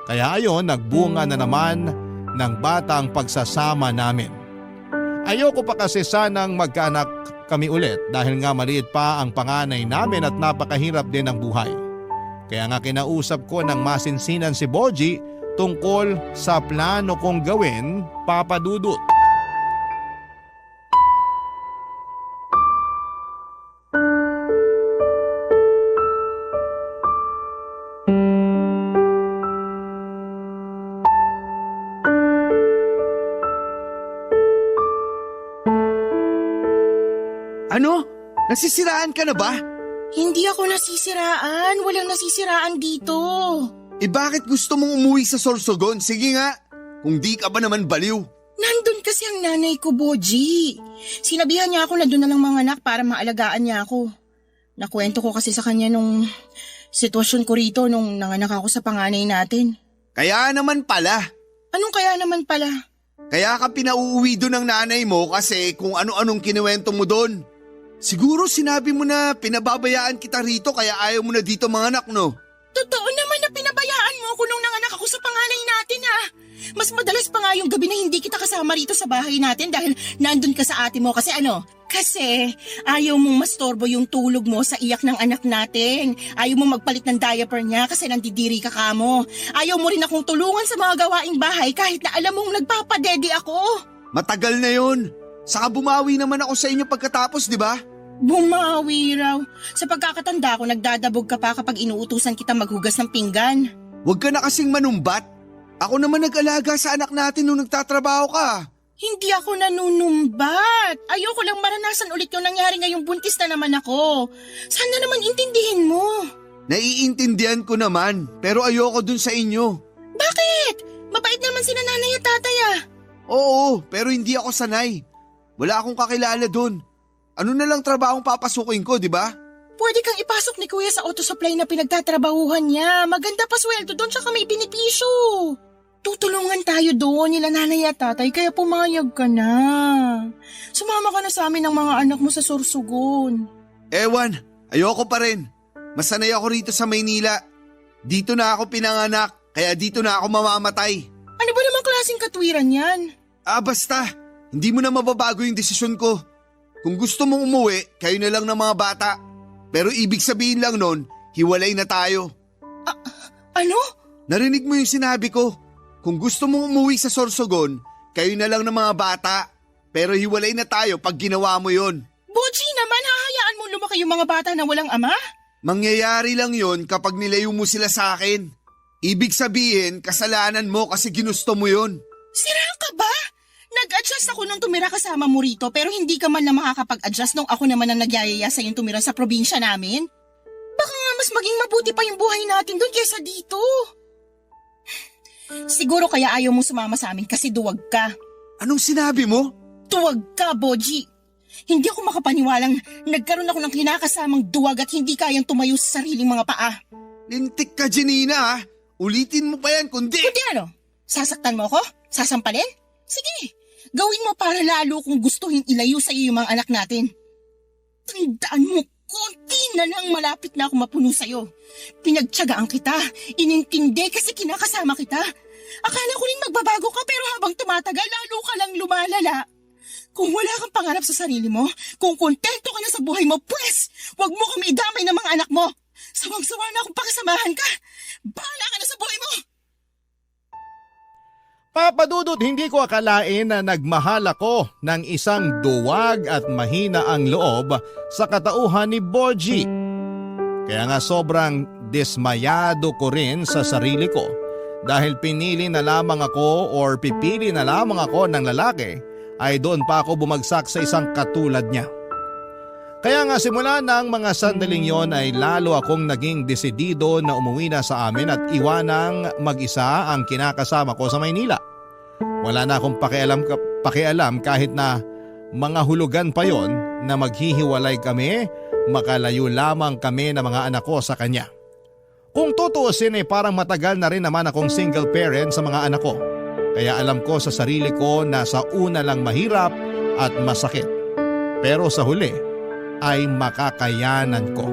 Kaya ayon, nagbunga na naman ng bata ang pagsasama namin. Ayoko pa kasi sanang magkaanak kami ulit dahil nga maliit pa ang panganay namin at napakahirap din ang buhay. Kaya nga kinausap ko ng masinsinan si Boji tungkol sa plano kong gawin, Papa Dudut. Ano? Nasisiraan ka na ba? Hindi ako nasisiraan. Walang nasisiraan dito. Bakit gusto mong umuwi sa Sorsogon? Sige nga, kung di ka ba naman baliw. Nandun kasi ang nanay ko, Boji. Sinabihan niya ako na doon na lang mga anak para maalagaan niya ako. Nakwento ko kasi sa kanya nung sitwasyon ko rito nung nanganak ako sa panganay natin. Kaya naman pala. Anong kaya naman pala? Kaya ka pinauuwi doon ng nanay mo kasi kung ano-anong kinuwento mo doon. Siguro sinabi mo na pinababayaan kita rito kaya ayaw mo na dito mga anak, no? Totoo naman na pinabayaan mo ako nung nanganak ako sa panganay natin, ha? Mas madalas pa nga yung gabi na hindi kita kasama rito sa bahay natin dahil nandun ka sa ate mo. Kasi Kasi ayaw mong mastorbo yung tulog mo sa iyak ng anak natin. Ayaw mong magpalit ng diaper niya kasi nandidiri ka kamo. Ayaw mo rin akong tulungan sa mga gawaing bahay kahit na alam mong nagpapadede ako. Matagal na yun. Saka bumawi naman ako sa inyo pagkatapos, di ba? Bumawi raw. Sa pagkakatanda ko, nagdadabog ka pa kapag inuutusan kita maghugas ng pinggan. Huwag ka na kasing manumbat. Ako naman nag-alaga sa anak natin nung nagtatrabaho ka. Hindi ako nanunumbat. Ayoko lang maranasan ulit yung nangyari ngayong buntis na naman ako. Sana naman intindihin mo. Naiintindihan ko naman, pero ayoko dun sa inyo. Bakit? Mabait naman sina nanay at tatay ah. Oo, pero hindi ako sanay. Wala akong kakilala dun. Ano na lang trabahong papasukin ko, di ba? Pwede kang ipasok ni kuya sa auto supply na pinagtatrabahuhan niya. Maganda pa sweldo doon tsaka may binipisyo. Tutulungan tayo doon nila nanay at tatay kaya pumayag ka na. Sumama ka na sa amin ng mga anak mo sa Sorsogon. Ewan, ayoko pa rin. Masanay ako rito sa Maynila. Dito na ako pinanganak, kaya dito na ako mamamatay. Ano ba namang klaseng katwiran yan? Basta. Hindi mo na mababago yung desisyon ko. Kung gusto mong umuwi, kayo na lang ng mga bata. Pero ibig sabihin lang nun, hiwalay na tayo. Ano? Narinig mo yung sinabi ko. Kung gusto mong umuwi sa Sorsogon, kayo na lang ng mga bata. Pero hiwalay na tayo pag ginawa mo yon. Boji naman, hahayaan mo lumaki yung mga bata na walang ama? Mangyayari lang yon kapag nilayo mo sila sa akin. Ibig sabihin, kasalanan mo kasi ginusto mo yon. Sira ka ba? Nag-adjust ako nung tumira kasama mo rito pero hindi ka man na makakapag-adjust nung ako naman ang nagyayaya sa yung tumira sa probinsya namin. Baka nga mas maging mabuti pa yung buhay natin doon kaysa dito. Siguro kaya ayaw mong sumama sa amin kasi duwag ka. Anong sinabi mo? Duwag ka, Boji. Hindi ako makapaniwalang nagkaroon ako ng kinakasamang duwag at hindi kayang tumayo sa sariling mga paa. Lintik ka, Janina, ha? Ulitin mo pa yan kundi... Kundi ano? Sasaktan mo ako? Sasampalin? Sige, gawin mo para lalo kung gustuhin ilayo sa iyo yung mga anak natin. Tandaan mo, konti na lang malapit na ako mapuno sa'yo. Pinagtiyagaan kita, inintindi kasi kinakasama kita. Akala ko rin magbabago ka pero habang tumatagal, lalo ka lang lumalala. Kung wala kang pangarap sa sarili mo, kung kontento ka na sa buhay mo, pwes, wag mo kami idamay ng mga anak mo. Sawang-sawa na akong pakasamahan ka. Bahala ka na sa buhay mo. Papa Dudut, hindi ko akalain na nagmahal ako ng isang duwag at mahina ang loob sa katauhan ni Boji. Kaya nga sobrang dismayado ko rin sa sarili ko dahil pinili na lamang ako or pipili na lamang ako ng lalaki ay doon pa ako bumagsak sa isang katulad niya. Kaya nga simula ng mga sandaling yon ay lalo akong naging desidido na umuwi na sa amin at iwanang mag-isa ang kinakasama ko sa Maynila. Wala na akong pakialam kahit na mga hulugan pa yon na maghihiwalay kami, makalayo lamang kami ng mga anak ko sa kanya. Kung tutuusin ay parang matagal na rin naman akong single parent sa mga anak ko. Kaya alam ko sa sarili ko na sa una lang mahirap at masakit. Pero sa huli ay makakayanan ko.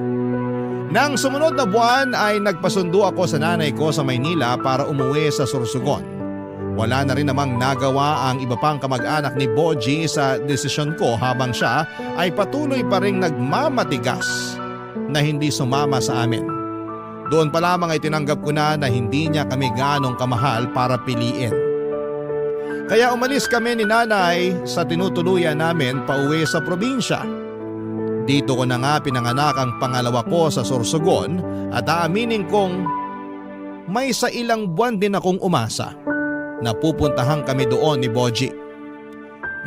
Nang sumunod na buwan ay nagpasundo ako sa nanay ko sa Maynila para umuwi sa Sorsogon. Wala na rin namang nagawa ang iba pang kamag-anak ni Boji sa desisyon ko habang siya ay patuloy pa ring nagmamatigas na hindi sumama sa amin. Doon pa lamang ay tinanggap ko na hindi niya kami ganong kamahal para piliin. Kaya umalis kami ni nanay sa tinutuluyan namin pauwi sa probinsya. Dito ko na nga pinanganak ang pangalawa ko sa Sorsogon at aaminin kong may sa ilang buwan din akong umasa na pupuntahan kami doon ni Boji.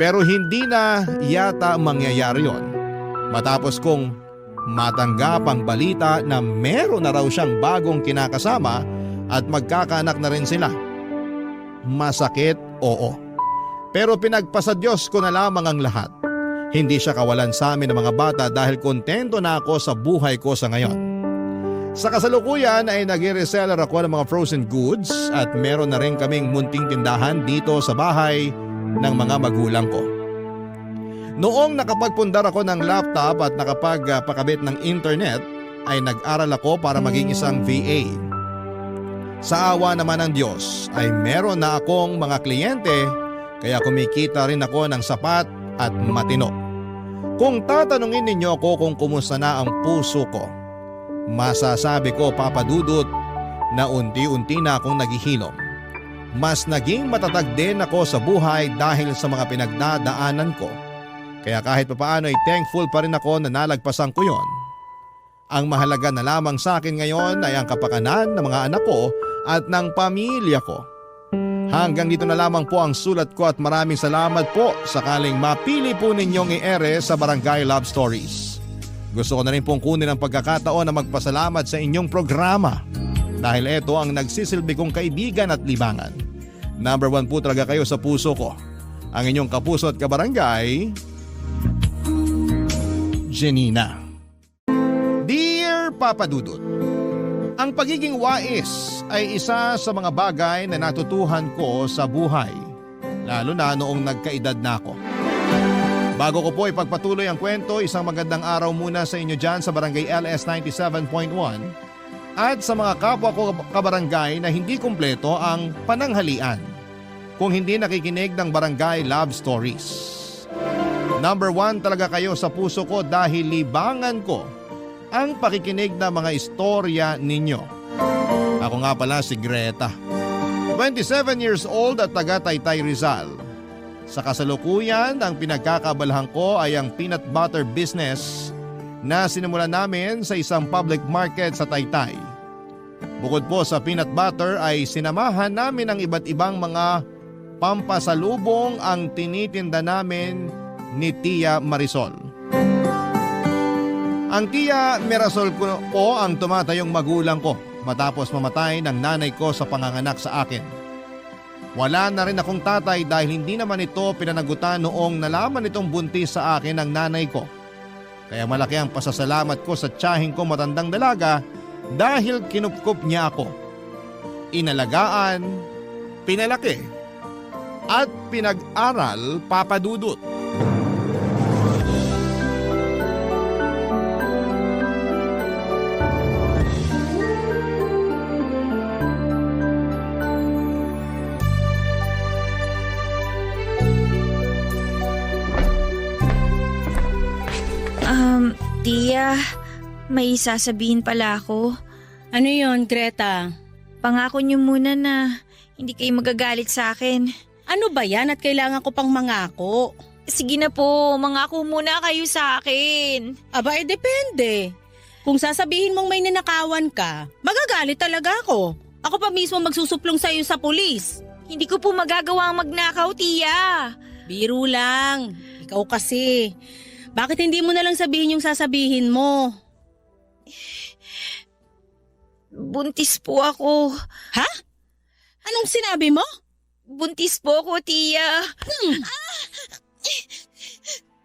Pero hindi na yata mangyayari yon matapos kong matanggap ang balita na meron na raw siyang bagong kinakasama at magkakaanak na rin sila. Masakit, oo. Pero pinagpasa Diyos ko na lamang ang lahat. Hindi siya kawalan sa amin ng mga bata dahil kontento na ako sa buhay ko sa ngayon. Sa kasalukuyan ay nag-reseller ako ng mga frozen goods at meron na rin kaming munting tindahan dito sa bahay ng mga magulang ko. Noong nakapagpundar ako ng laptop at nakapagpakabit ng internet ay nag-aral ako para maging isang VA. Sa awa naman ng Diyos ay meron na akong mga kliyente kaya kumikita rin ako ng sapat at matino. Kung tatanungin ninyo ako kung kumusta na ang puso ko, masasabi ko Papa Dudut na unti-unti na akong naghihilom. Mas naging matatag din ako sa buhay dahil sa mga pinagdadaanan ko. Kaya kahit papaano ay thankful pa rin ako na nalagpasan ko yon. Ang mahalaga na lamang sa akin ngayon ay ang kapakanan ng mga anak ko at ng pamilya ko. Hanggang dito na lamang po ang sulat ko at maraming salamat po sakaling mapili po ninyong i-ere sa Barangay Love Stories. Gusto ko na rin pong kunin ang pagkakataon na magpasalamat sa inyong programa dahil ito ang nagsisilbi kong kaibigan at libangan. Number 1 po talaga kayo sa puso ko. Ang inyong kapuso at kabarangay, Janina. Dear Papa Dudut, ang pagiging wais ay isa sa mga bagay na natutuhan ko sa buhay, lalo na noong nagkaedad na ako. Bago ko po ipagpatuloy ang kwento, isang magandang araw muna sa inyo dyan sa Barangay LS 97.1 at sa mga kapwa ko kabarangay na hindi kumpleto ang pananghalian kung hindi nakikinig ng Barangay Love Stories. Number 1 talaga kayo sa puso ko dahil libangan ko ang pakikinig ng mga istorya ninyo. Ako nga pala si Greta, 27 years old at taga Taytay Rizal. Sa kasalukuyan, ang pinagkakabalahan ko ay ang peanut butter business na sinimulan namin sa isang public market sa Taytay. Bukod po sa peanut butter ay sinamahan namin ang iba't ibang mga pampasalubong ang tinitinda namin ni Tia Marisol. Ang Tia Marisol ko po ang tumatayong magulang ko matapos mamatay ng nanay ko sa panganganak sa akin. Wala na rin akong tatay dahil hindi naman ito pinanagutan noong nalaman itong buntis sa akin ng nanay ko. Kaya malaki ang pasasalamat ko sa tiyahing ko matandang dalaga dahil kinupkup niya ako. Inalagaan, pinalaki, at pinag-aral, Papa Dudut. Tia, may sasabihin pala ako. Ano yon, Greta? Pangako niyo muna na hindi kayo magagalit sa akin. Ano ba yan at kailangan ko pang mangako? Sige na po, mangako muna kayo sa akin. Aba, depende. Kung sasabihin mong may ninakawan ka, magagalit talaga ako. Ako pa mismo magsusuplong sa'yo sa pulis. Hindi ko po magagawa ang magnakaw, tiya. Biro lang. Ikaw kasi. Bakit hindi mo na lang sabihin yung sasabihin mo? Buntis po ako. Ha? Anong sinabi mo? Buntis po ako, tiya.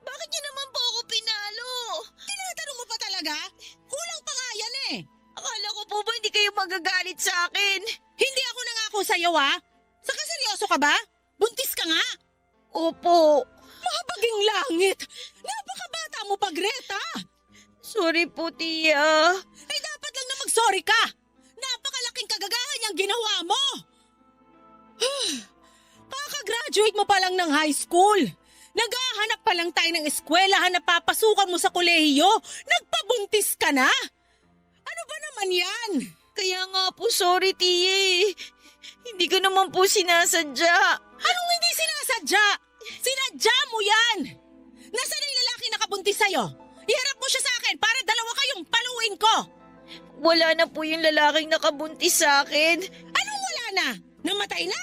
Bakit niyo naman po ako pinalo? Tinatanong mo pa talaga? Kulang pa nga yan eh. Akala ko po ba hindi kayo magagalit sa akin? Hindi ako nangako sa'yo ha? Saka seryoso ka ba? Buntis ka nga? Opo. Mabaging langit! Napakabata mo pa, Greta! Sorry po, tiya. Ay dapat lang na mag-sorry ka! Napakalaking kagagahan yung ginawa mo! Kaka-graduate mo pa lang ng high school! Naghahanap pa lang tayo ng eskwelahan na papasukan mo sa kolehiyo! Nagpabuntis ka na! Ano ba naman yan? Kaya nga po, sorry, tiya. Hindi ko naman po sinasadya. Anong hindi sinasadya? Sinadya mo yan! Nasaan yung lalaki nakabuntis sa'yo? Iharap mo siya sa akin para dalawa kayong paluin ko! Wala na po yung lalaking nakabuntis sa akin. Anong wala na? Namatay na?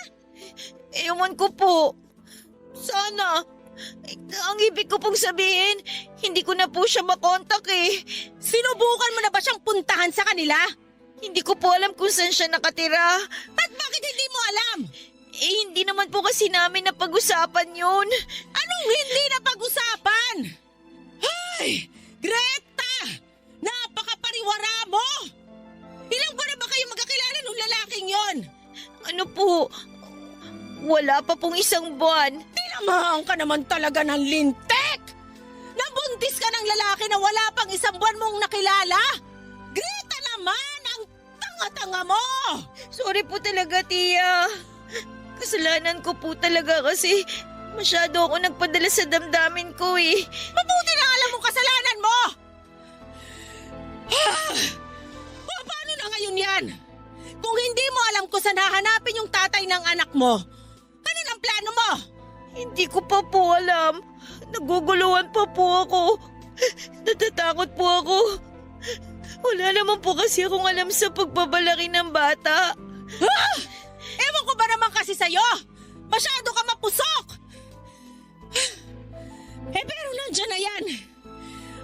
Ewan ko po. Sana. Ang ibig ko pong sabihin, hindi ko na po siya makontak eh. Sinubukan mo na ba siyang puntahan sa kanila? Hindi ko po alam kung saan siya nakatira. At bakit hindi mo alam? Hindi naman po kasi namin napag-usapan yun. Anong hindi na pag-usapan? Ay! Greta! Napakapariwara mo! Ilang buwan na ba kayo magkakilala nung lalaking yon? Ano po? Wala pa pong isang buwan. Tinamahan ka naman talaga ng lintik! Nabuntis ka ng lalaki na wala pang isang buwan mong nakilala? Greta naman! Ang tanga-tanga mo! Sorry po talaga, tiya. Kasalanan ko po talaga kasi masyado ako nagpadala sa damdamin ko eh. Mabuti na alam mo kasalanan mo! Paano na ngayon yan? Kung hindi mo alam kung saan hahanapin yung tatay ng anak mo, ano ang plano mo? Hindi ko pa po alam. Naguguluhan pa po ako. Natatakot po ako. Wala naman po kasi akong alam sa pagbabalaki ng bata. Ewan ko ba naman kasi sa'yo? Masyado ka mapusok! Pero nandyan na yan.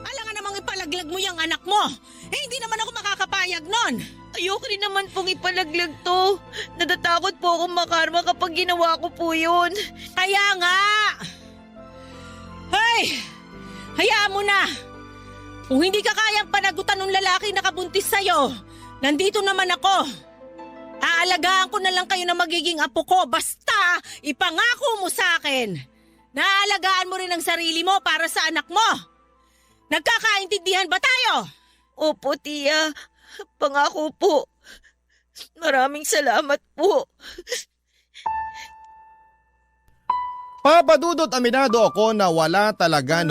Alangan namang ipalaglag mo yung anak mo. Hindi naman ako makakapayag nun. Ayoko rin naman pong ipalaglag to. Natatakot po akong makarma kapag ginawa ko po yun. Kaya nga! Hey! Hayaan mo na! Kung hindi ka kayang panagutan ng lalaki na kabuntis sa'yo, nandito naman ako. Aalagaan ko na lang kayo na magiging apo ko basta ipangako mo sa akin. Naalagaan mo rin ang sarili mo para sa anak mo. Nagkakaintindihan ba tayo? Opo, tiya. Pangako po. Maraming salamat po. Papadudot aminado ako na wala talaga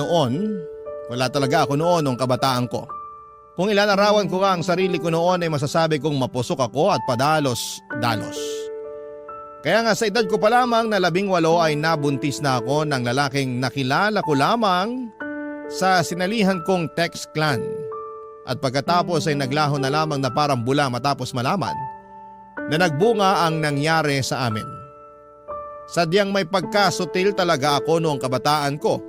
ako noon nung kabataan ko. Kung ilalarawan ko nga ang sarili ko noon ay masasabi kong mapusok ako at padalos-dalos. Kaya nga sa edad ko pa lamang na 18 ay nabuntis na ako ng lalaking nakilala ko lamang sa sinalihan kong text clan. At pagkatapos ay naglaho na lamang na parang bula matapos malaman na nagbunga ang nangyari sa amin. Sadyang may pagkasutil talaga ako noong kabataan ko.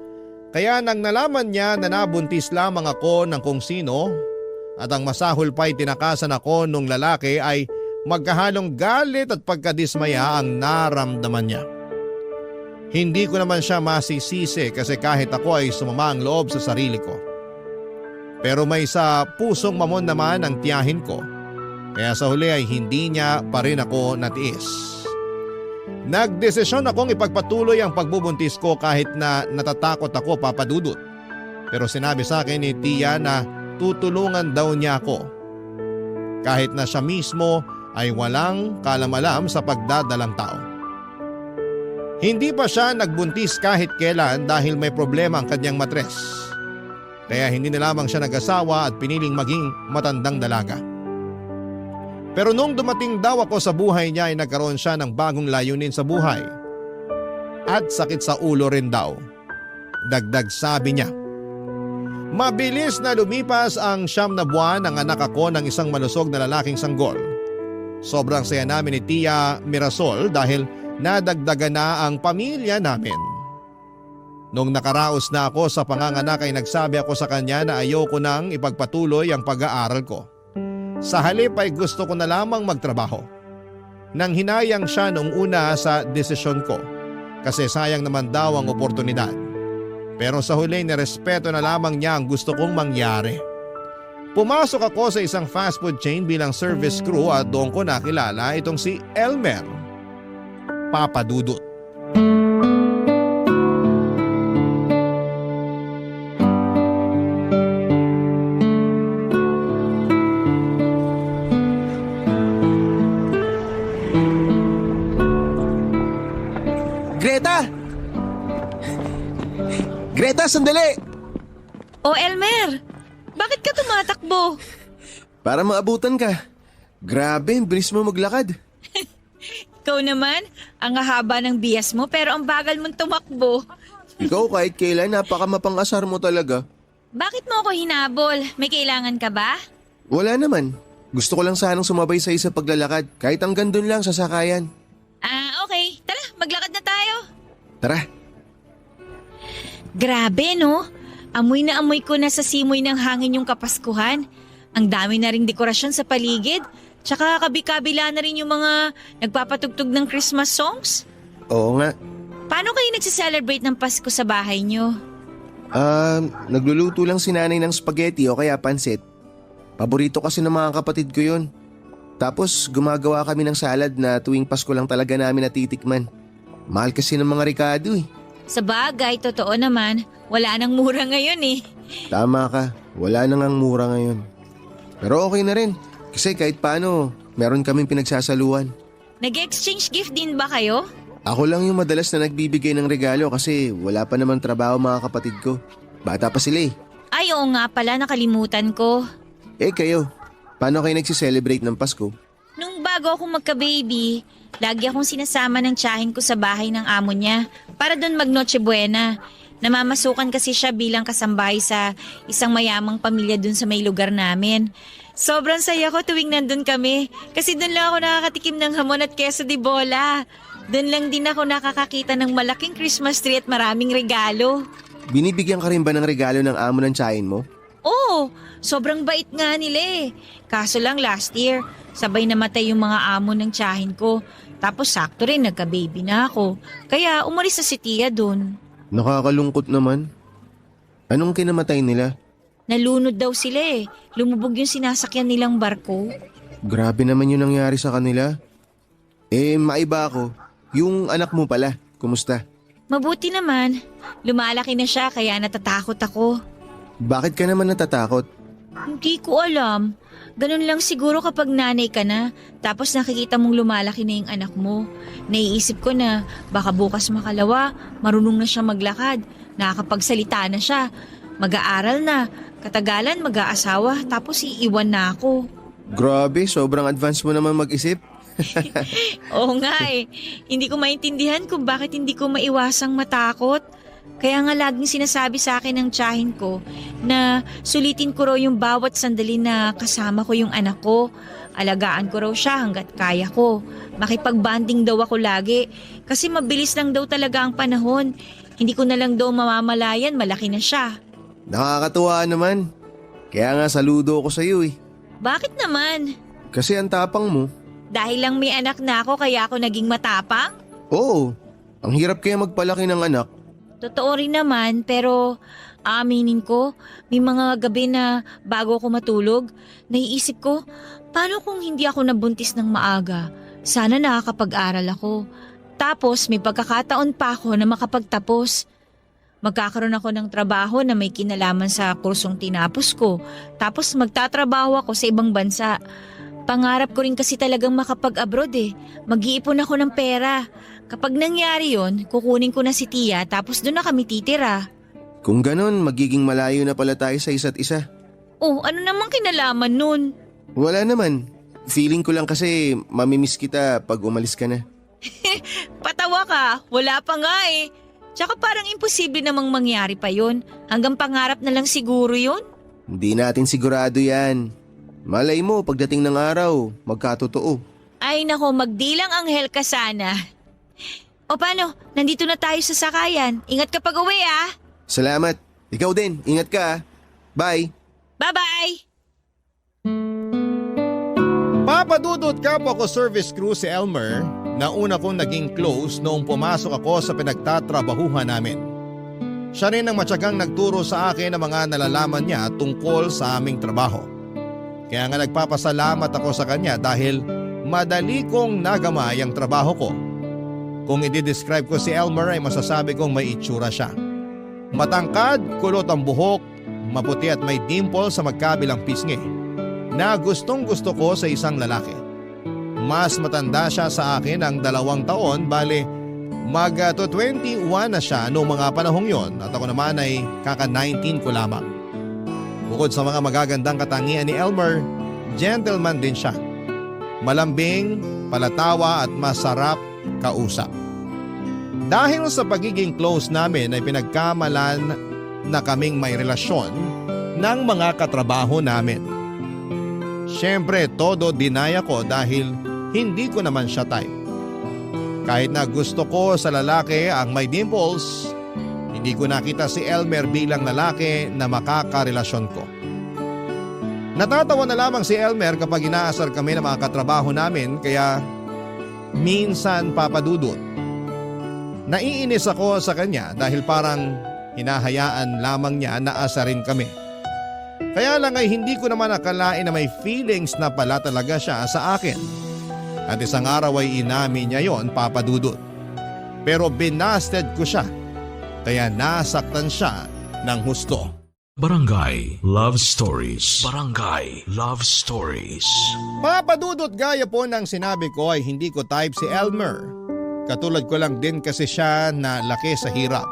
Kaya nang nalaman niya na nabuntis lamang ako ng kung sino at ang masahol pa'y tinakasan ako nung lalaki ay magkahalong galit at pagkadismaya ang naramdaman niya. Hindi ko naman siya masisisi kasi kahit ako ay sumama ang loob sa sarili ko. Pero may sa pusong mamon naman ang tiyahin ko. Kaya sa huli ay hindi niya pa rin ako natiis. Nagdesisyon akong ipagpatuloy ang pagbubuntis ko kahit na natatakot ako, papadudot. Pero sinabi sa akin ni tiya na tutulungan daw niya ako. Kahit na siya mismo ay walang kalamalam sa pagdadalang tao. Hindi pa siya nagbuntis kahit kailan dahil may problema ang kanyang matres. Kaya hindi na lamang siya nag-asawa at piniling maging matandang dalaga. Pero nung dumating daw ako sa buhay niya ay nagkaroon siya ng bagong layunin sa buhay. At sakit sa ulo rin daw. Dagdag sabi niya. Mabilis na lumipas ang 9 na buwan ng anak ako ng isang malusog na lalaking sanggol. Sobrang saya namin ni Tia Mirasol dahil nadagdagan na ang pamilya namin. Nung nakaraos na ako sa panganganak ay nagsabi ako sa kanya na ayoko nang ipagpatuloy ang pag-aaral ko. Sa halip ay gusto ko na lamang magtrabaho. Nang hinayang siya noong una sa desisyon ko kasi sayang naman daw ang oportunidad. Pero sa huli nirespeto na lamang niya ang gusto kong mangyari. Pumasok ako sa isang fast food chain bilang service crew at doon ko nakilala itong si Elmer. Papa Dudut. Greta! Greta, sandali! O Elmer, bakit ka tumatakbo? Para maabutan ka. Grabe, bilis mo maglakad. Ikaw naman, ang hahaba ng bias mo pero ang bagal mong tumakbo. Ikaw kahit kailan napakamapang-asar mo talaga. Bakit mo ako hinabol? May kailangan ka ba? Wala naman. Gusto ko lang sanang sumabay sa sa paglalakad. Kahit hanggang dun lang sa sakayan. Okay. Tara, maglakad na tayo. Tara. Grabe, no? Amoy na amoy ko na sa simoy ng hangin yung Kapaskuhan. Ang dami na ring dekorasyon sa paligid. Tsaka kabi-kabila na rin yung mga nagpapatugtog ng Christmas songs. Oo nga. Paano kayo nagsiselebrate ng Pasko sa bahay nyo? Nagluluto lang si nanay ng spaghetti o kaya pansit. Paborito kasi ng mga kapatid ko yun. Tapos gumagawa kami ng salad na tuwing Pasko lang talaga namin natitikman. Mahal kasi ng mga Ricardo eh. Sa bagay, totoo naman, wala nang mura ngayon eh. Tama ka, wala nang ang mura ngayon. Pero okay na rin, kasi kahit paano, meron kaming pinagsasaluan. Nag-exchange gift din ba kayo? Ako lang yung madalas na nagbibigay ng regalo kasi wala pa naman trabaho mga kapatid ko. Bata pa sila eh. Ay, oo nga pala, nakalimutan ko. Eh kayo, paano kayo nagsiselebrate ng Pasko? Nung bago ako magka-baby, lagi akong sinasama ng tiyahin ko sa bahay ng amo niya para doon mag-Noche Buena. Namamasukan kasi siya bilang kasambahay sa isang mayamang pamilya doon sa may lugar namin. Sobrang saya ko tuwing nandun kami kasi doon lang ako nakakatikim ng hamon at queso de bola. Doon lang din ako nakakakita ng malaking Christmas tree at maraming regalo. Binibigyan ka rin ba ng regalo ng amo ng tiyahin mo? Oo, sobrang bait nga nila eh. Kaso lang last year, sabay namatay yung mga amo ng tiyahin ko. Tapos sakto rin nagka-baby na ako. Kaya umalis na si Tia dun. Nakakalungkot naman. Anong kinamatay nila? Nalunod daw sila eh. Lumubog yung sinasakyan nilang barko. Grabe naman yung nangyari sa kanila. Maiba ako. Yung anak mo pala, kumusta? Mabuti naman. Lumalaki na siya kaya natatakot ako. Bakit ka naman natatakot? Hindi ko alam. Ganun lang siguro kapag nanay ka na, tapos nakikita mong lumalaki na yung anak mo. Naiisip ko na baka bukas makalawa, marunong na siya maglakad, nakakapagsalita na siya, mag-aaral na, katagalan mag-aasawa, tapos iiwan na ako. Grabe, sobrang advance mo naman mag-isip. Oo nga eh, hindi ko maintindihan kung bakit hindi ko maiwasang matakot. Kaya nga laging sinasabi sa akin ng tiyahin ko na sulitin ko raw yung bawat sandali na kasama ko yung anak ko. Alagaan ko raw siya hanggat kaya ko. Makipagbanding daw ako lagi kasi mabilis lang daw talaga ang panahon. Hindi ko na lang daw mamamalayan, malaki na siya. Nakakatuwa naman. Kaya nga saludo ako sa iyo eh. Bakit naman? Kasi ang tapang mo. Dahil lang may anak na ako kaya ako naging matapang? Oo, ang hirap kaya magpalaki ng anak. Totoo rin naman, pero aminin ko, may mga gabi na bago ako matulog, naiisip ko, paano kung hindi ako nabuntis ng maaga? Sana nakakapag-aral ako. Tapos may pagkakataon pa ako na makapagtapos. Magkakaroon ako ng trabaho na may kinalaman sa kursong tinapos ko. Tapos magtatrabaho ako sa ibang bansa. Pangarap ko rin kasi talagang makapag-abroad eh. Mag-iipon ako ng pera. Kapag nangyari yon, kukunin ko na si Tia tapos doon na kami titira. Kung ganon, magiging malayo na pala tayo sa isa't isa. Oh, ano namang kinalaman nun? Wala naman. Feeling ko lang kasi mamimiss kita pag umalis ka na. Patawa ka, wala pa nga eh. Tsaka parang imposible namang mangyari pa yon. Hanggang pangarap na lang siguro yon. Hindi natin sigurado yan. Malay mo, pagdating ng araw, magkatotoo. Ay nako, magdilang anghel ka sana. O paano, nandito na tayo sa sakayan. Ingat ka pag uwi ah. Salamat. Ikaw din, ingat ka ah. Bye! Bye-bye! Papadudot kapwa ko service crew si Elmer na una kong naging close noong pumasok ako sa pinagtatrabahuhan namin. Siya rin ang matyagang nagturo sa akin ng mga nalalaman niya tungkol sa aming trabaho. Kaya nga nagpapasalamat ako sa kanya dahil madali kong nagamay ang trabaho ko. Kung i-describe ko si Elmer ay masasabi kong may itsura siya. Matangkad, kulot ang buhok, maputi at may dimple sa magkabilang pisngi na gustong gusto ko sa isang lalaki. Mas matanda siya sa akin ng 2 taon, bale mag-21 na siya noong mga panahong yon at ako naman ay kaka-19 ko lamang. Bukod sa mga magagandang katangian ni Elmer, gentleman din siya. Malambing, palatawa at masarap kausap. Dahil sa pagiging close namin ay pinagkamalan na kaming may relasyon ng mga katrabaho namin. Siyempre, todo dinaya ko dahil hindi ko naman siya type. Kahit na gusto ko sa lalaki ang may dimples, hindi ko nakita si Elmer bilang lalaki na makakarelasyon ko. Natatawa na lamang si Elmer kapag inaasar kami ng mga katrabaho namin kaya minsan papadudot. Naiinis ako sa kanya dahil parang hinahayaan lamang niya na asarin kami. Kaya lang ay hindi ko naman akalain na may feelings na pala talaga siya sa akin. At isang araw ay inamin niya yon, papadudot. Pero binasted ko siya, kaya nasaktan siya ng husto. Barangay Love Stories. Barangay Love Stories. Papadudot, gaya po ng sinabi ko ay hindi ko type si Elmer. Katulad ko lang din kasi siya na laki sa hirap.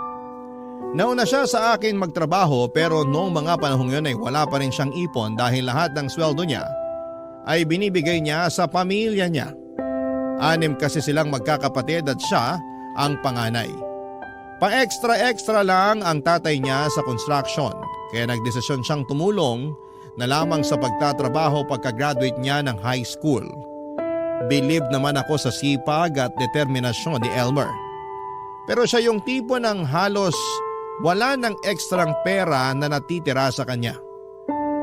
Nauna siya sa akin magtrabaho pero noong mga panahong yun ay wala pa rin siyang ipon dahil lahat ng sweldo niya ay binibigay niya sa pamilya niya. 6 kasi silang magkakapatid at siya ang panganay. Pa-extra-extra lang ang tatay niya sa construction kaya nagdesisyon siyang tumulong na lamang sa pagtatrabaho pagka-graduate niya ng high school. Believe naman ako sa sipag at determinasyon ni Elmer. Pero siya yung tipo ng halos wala ng ekstrang pera na natitira sa kanya.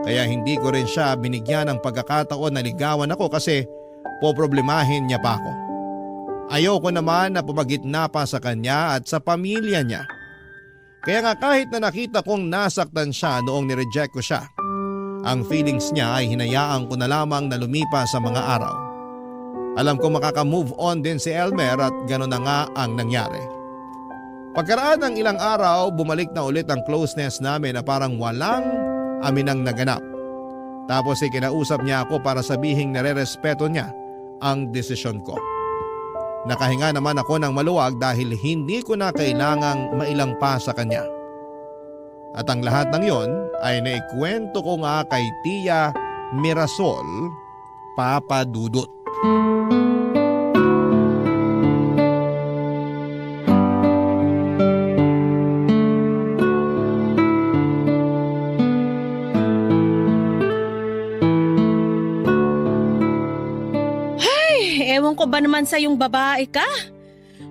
Kaya hindi ko rin siya binigyan ng pagkakataon na ligawan ako kasi poproblemahin niya pa ako. Ayoko naman na pumagitna pa sa kanya at sa pamilya niya. Kaya nga kahit na nakita kong nasaktan siya noong nireject ko siya, ang feelings niya ay hinayaan ko na lamang na lumipas sa mga araw. Alam ko makaka-move on din si Elmer at gano'n na nga ang nangyari. Pagkaraan ng ilang araw, bumalik na ulit ang closeness namin na parang walang aminang naganap. Tapos kinausap niya ako para sabihing nare-respeto niya ang desisyon ko. Nakahinga naman ako ng maluwag dahil hindi ko na kailangang mailang pa sa kanya. At ang lahat ng yon ay naikwento ko nga kay Tia Mirasol, papadudot. Ewan ko ba naman sa yung babae ka?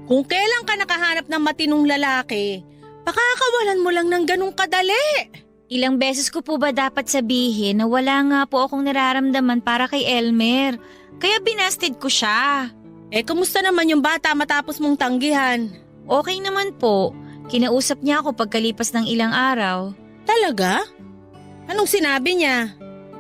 Kung kailan ka nakahanap ng matinong lalaki, pakakawalan mo lang ng ganong kadali. Ilang beses ko po ba dapat sabihin na wala nga po akong nararamdaman para kay Elmer? Kaya binasted ko siya. Kumusta naman yung bata matapos mong tanggihan? Okay naman po. Kinausap niya ako pagkalipas ng ilang araw. Talaga? Anong sinabi niya?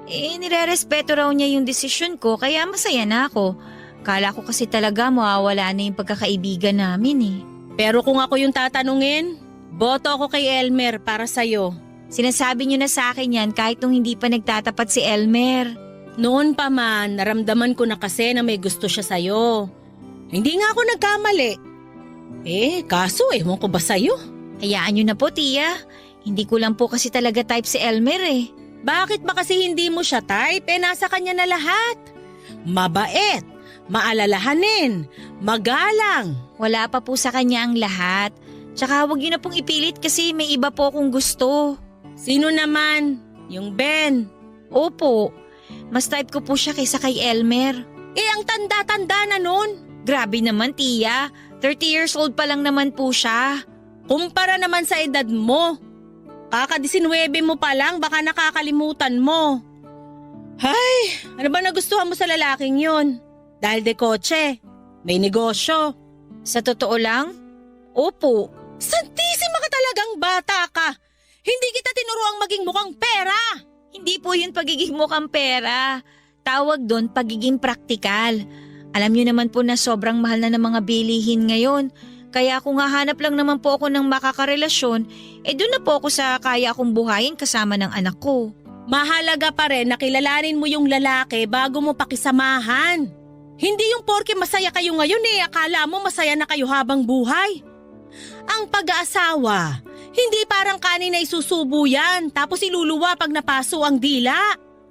Nirerespeto raw niya yung desisyon ko kaya masaya na ako. Kala ko kasi talaga mawawala na yung pagkakaibigan namin Pero kung ako yung tatanungin, boto ako kay Elmer para sa'yo. Sinasabi niyo na sa akin yan kahit nung hindi pa nagtatapat si Elmer. Noon pa man, naramdaman ko na kasi na may gusto siya sa'yo. Hindi nga ako nagkamali. Kaso ewan ko ba sa'yo? Hayaan niyo na po, Tia. Hindi ko lang po kasi talaga type si Elmer Bakit ba kasi hindi mo siya type? Nasa kanya na lahat. Mabait, maalalahanin, magalang. Wala pa po sa kanya ang lahat. Tsaka huwag niyo na pong ipilit kasi may iba po akong gusto. Sino naman? Yung Ben. Opo, mas type ko po siya kaysa kay Elmer. Ang tanda-tanda na nun. Grabe naman, tiya. 30 years old pa lang naman po siya. Kumpara naman sa edad mo. Kaka-19 mo pa lang, baka nakakalimutan mo. Hay, ano ba nagustuhan mo sa lalaking yun? Dahil de kotse, may negosyo. Sa totoo lang? Opo. Santisima ka talagang bata ka. Hindi kita tinuruang maging mukhang pera. Hindi po yun pagiging mukhang pera. Tawag doon pagiging praktikal. Alam niyo naman po na sobrang mahal na ng mga bilihin ngayon. Kaya kung hahanap lang naman po ako ng makakarelasyon, doon na po ako sa kaya akong buhayin kasama ng anak ko. Mahalaga pa rin na kilalanin mo yung lalaki bago mo pakisamahan. Hindi yung porke masaya kayo ngayon akala mo masaya na kayo habang buhay. Ang pag-aasawa, hindi parang kanin na isusubo yan tapos iluluwa pag napaso ang dila.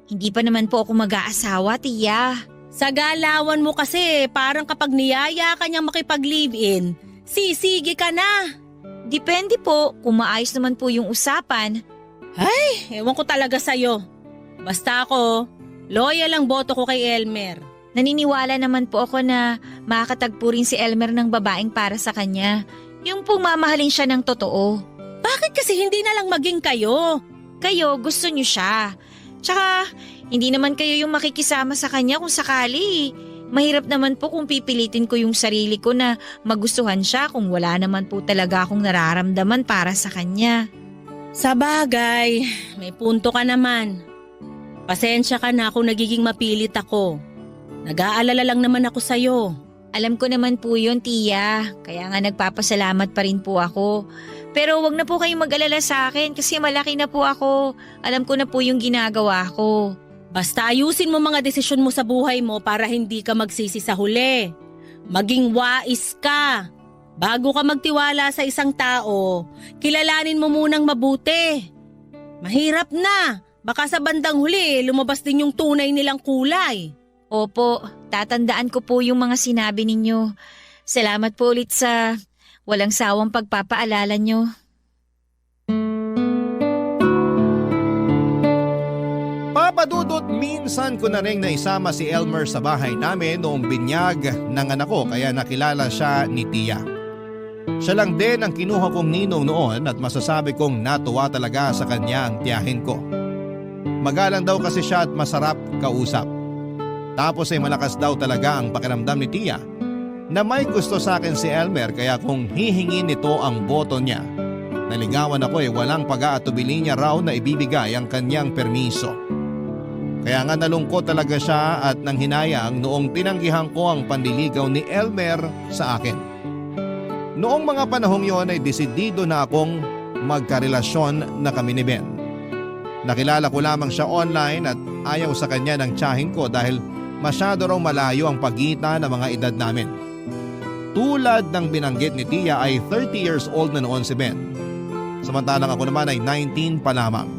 Hindi pa naman po ako mag-aasawa, tiya. Sa galawan mo kasi parang kapag niyaya ka niyang makipag-live-in, sisigi ka na. Depende po kung maayos naman po yung usapan. Ewan ko talaga sa'yo. Basta ako, loyal ang boto ko kay Elmer. Naniniwala naman po ako na makakatagpo rin si Elmer ng babaeng para sa kanya. Yung pong mamahalin siya ng totoo. Bakit kasi hindi na lang maging kayo? Kayo, gusto niyo siya. Tsaka, hindi naman kayo yung makikisama sa kanya kung sakali. Mahirap naman po kung pipilitin ko yung sarili ko na magustuhan siya kung wala naman po talaga akong nararamdaman para sa kanya. Sa bagay, may punto ka naman. Pasensya ka na kung nagiging mapilit ako. Nag-aalala lang naman ako sa'yo. Alam ko naman po yun, tiya. Kaya nga nagpapasalamat pa rin po ako. Pero wag na po kayong mag-alala sa akin kasi malaki na po ako. Alam ko na po yung ginagawa ko. Basta ayusin mo mga desisyon mo sa buhay mo para hindi ka magsisi sa huli. Maging wais ka. Bago ka magtiwala sa isang tao, kilalanin mo munang mabuti. Mahirap na. Baka sa bandang huli, lumabas din yung tunay nilang kulay. Opo, tatandaan ko po yung mga sinabi ninyo. Salamat po ulit sa walang sawang pagpapaalala nyo. Papadudot, minsan ko na rin naisama si Elmer sa bahay namin noong binyag ng anak ko kaya nakilala siya ni Tia. Siya lang din ang kinuha kong ninong noon at masasabi kong natuwa talaga sa kanya ang tiyahin ko. Magalang daw kasi siya at masarap kausap. Tapos ay malakas daw talaga ang pakiramdam ni Tia na may gusto sa akin si Elmer kaya kung hihingin nito ang boto niya, naligawan ako walang pag-aatubili niya raw na ibibigay ang kanyang permiso. Kaya nga nalungkot talaga siya at nang hinayang noong tinanggihan ko ang panliligaw ni Elmer sa akin. Noong mga panahong yon ay desidido na akong magkarelasyon na kami ni Ben. Nakilala ko lamang siya online at ayaw sa kanya ng tiyahin ko dahil masyado raw malayo ang pagitan ng mga edad namin. Tulad ng binanggit ni Tia ay 30 years old na noon si Ben. Samantalang ako naman ay 19 pa lamang.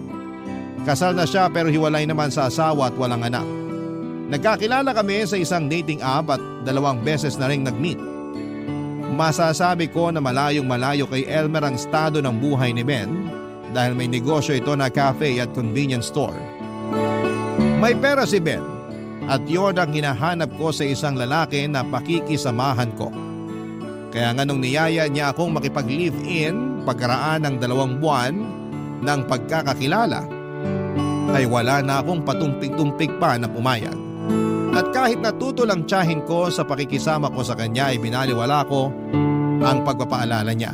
Kasal na siya pero hiwalay naman sa asawa at walang anak. Nagkakilala kami sa isang dating app at 2 beses na ring nag-meet. Masasabi ko na malayong-malayo kay Elmer ang estado ng buhay ni Ben dahil may negosyo ito na cafe at convenience store. May pera si Ben at yun ang hinahanap ko sa isang lalaki na pakikisamahan ko. Kaya nga nung niyaya niya akong makipag-live-in pagkaraan ng 2 buwan ng pagkakakilala, ay wala na akong patumpik-tumpik pa na pumayag. At kahit natuto lang tiyahin ko sa pakikisama ko sa kanya ay binaliwala ko ang pagpapaalala niya.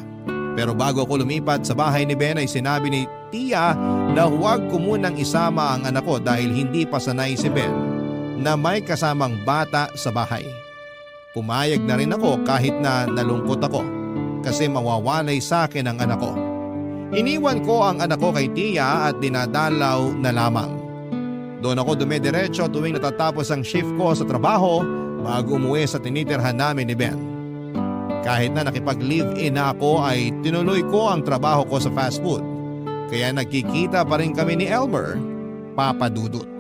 Pero bago ako lumipat sa bahay ni Ben ay sinabi ni Tia na huwag ko munang isama ang anak ko dahil hindi pa sanay si Ben na may kasamang bata sa bahay. Pumayag na rin ako kahit na nalungkot ako kasi mawawalay sa akin ang anak ko. Iniwan ko ang anak ko kay Tia at dinadalaw na lamang. Doon ako dumidiretso tuwing natatapos ang shift ko sa trabaho bago umuwi sa tinitirhan namin ni Ben. Kahit na nakipag-live-in na ako ay tinuloy ko ang trabaho ko sa fast food. Kaya nagkikita pa rin kami ni Elmer, Papa Dudut.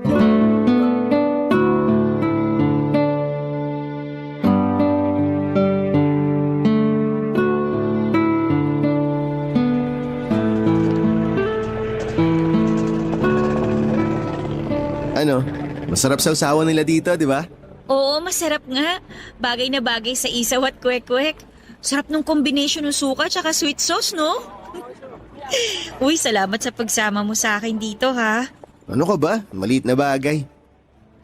Ano, masarap sa usawa nila dito, di ba? Oo, masarap nga. Bagay na bagay sa isaw at kwek-kwek. Sarap nung combination ng suka tsaka sweet sauce, no? Uy, salamat sa pagsama mo sa akin dito, ha? Ano ka ba? Maliit na bagay.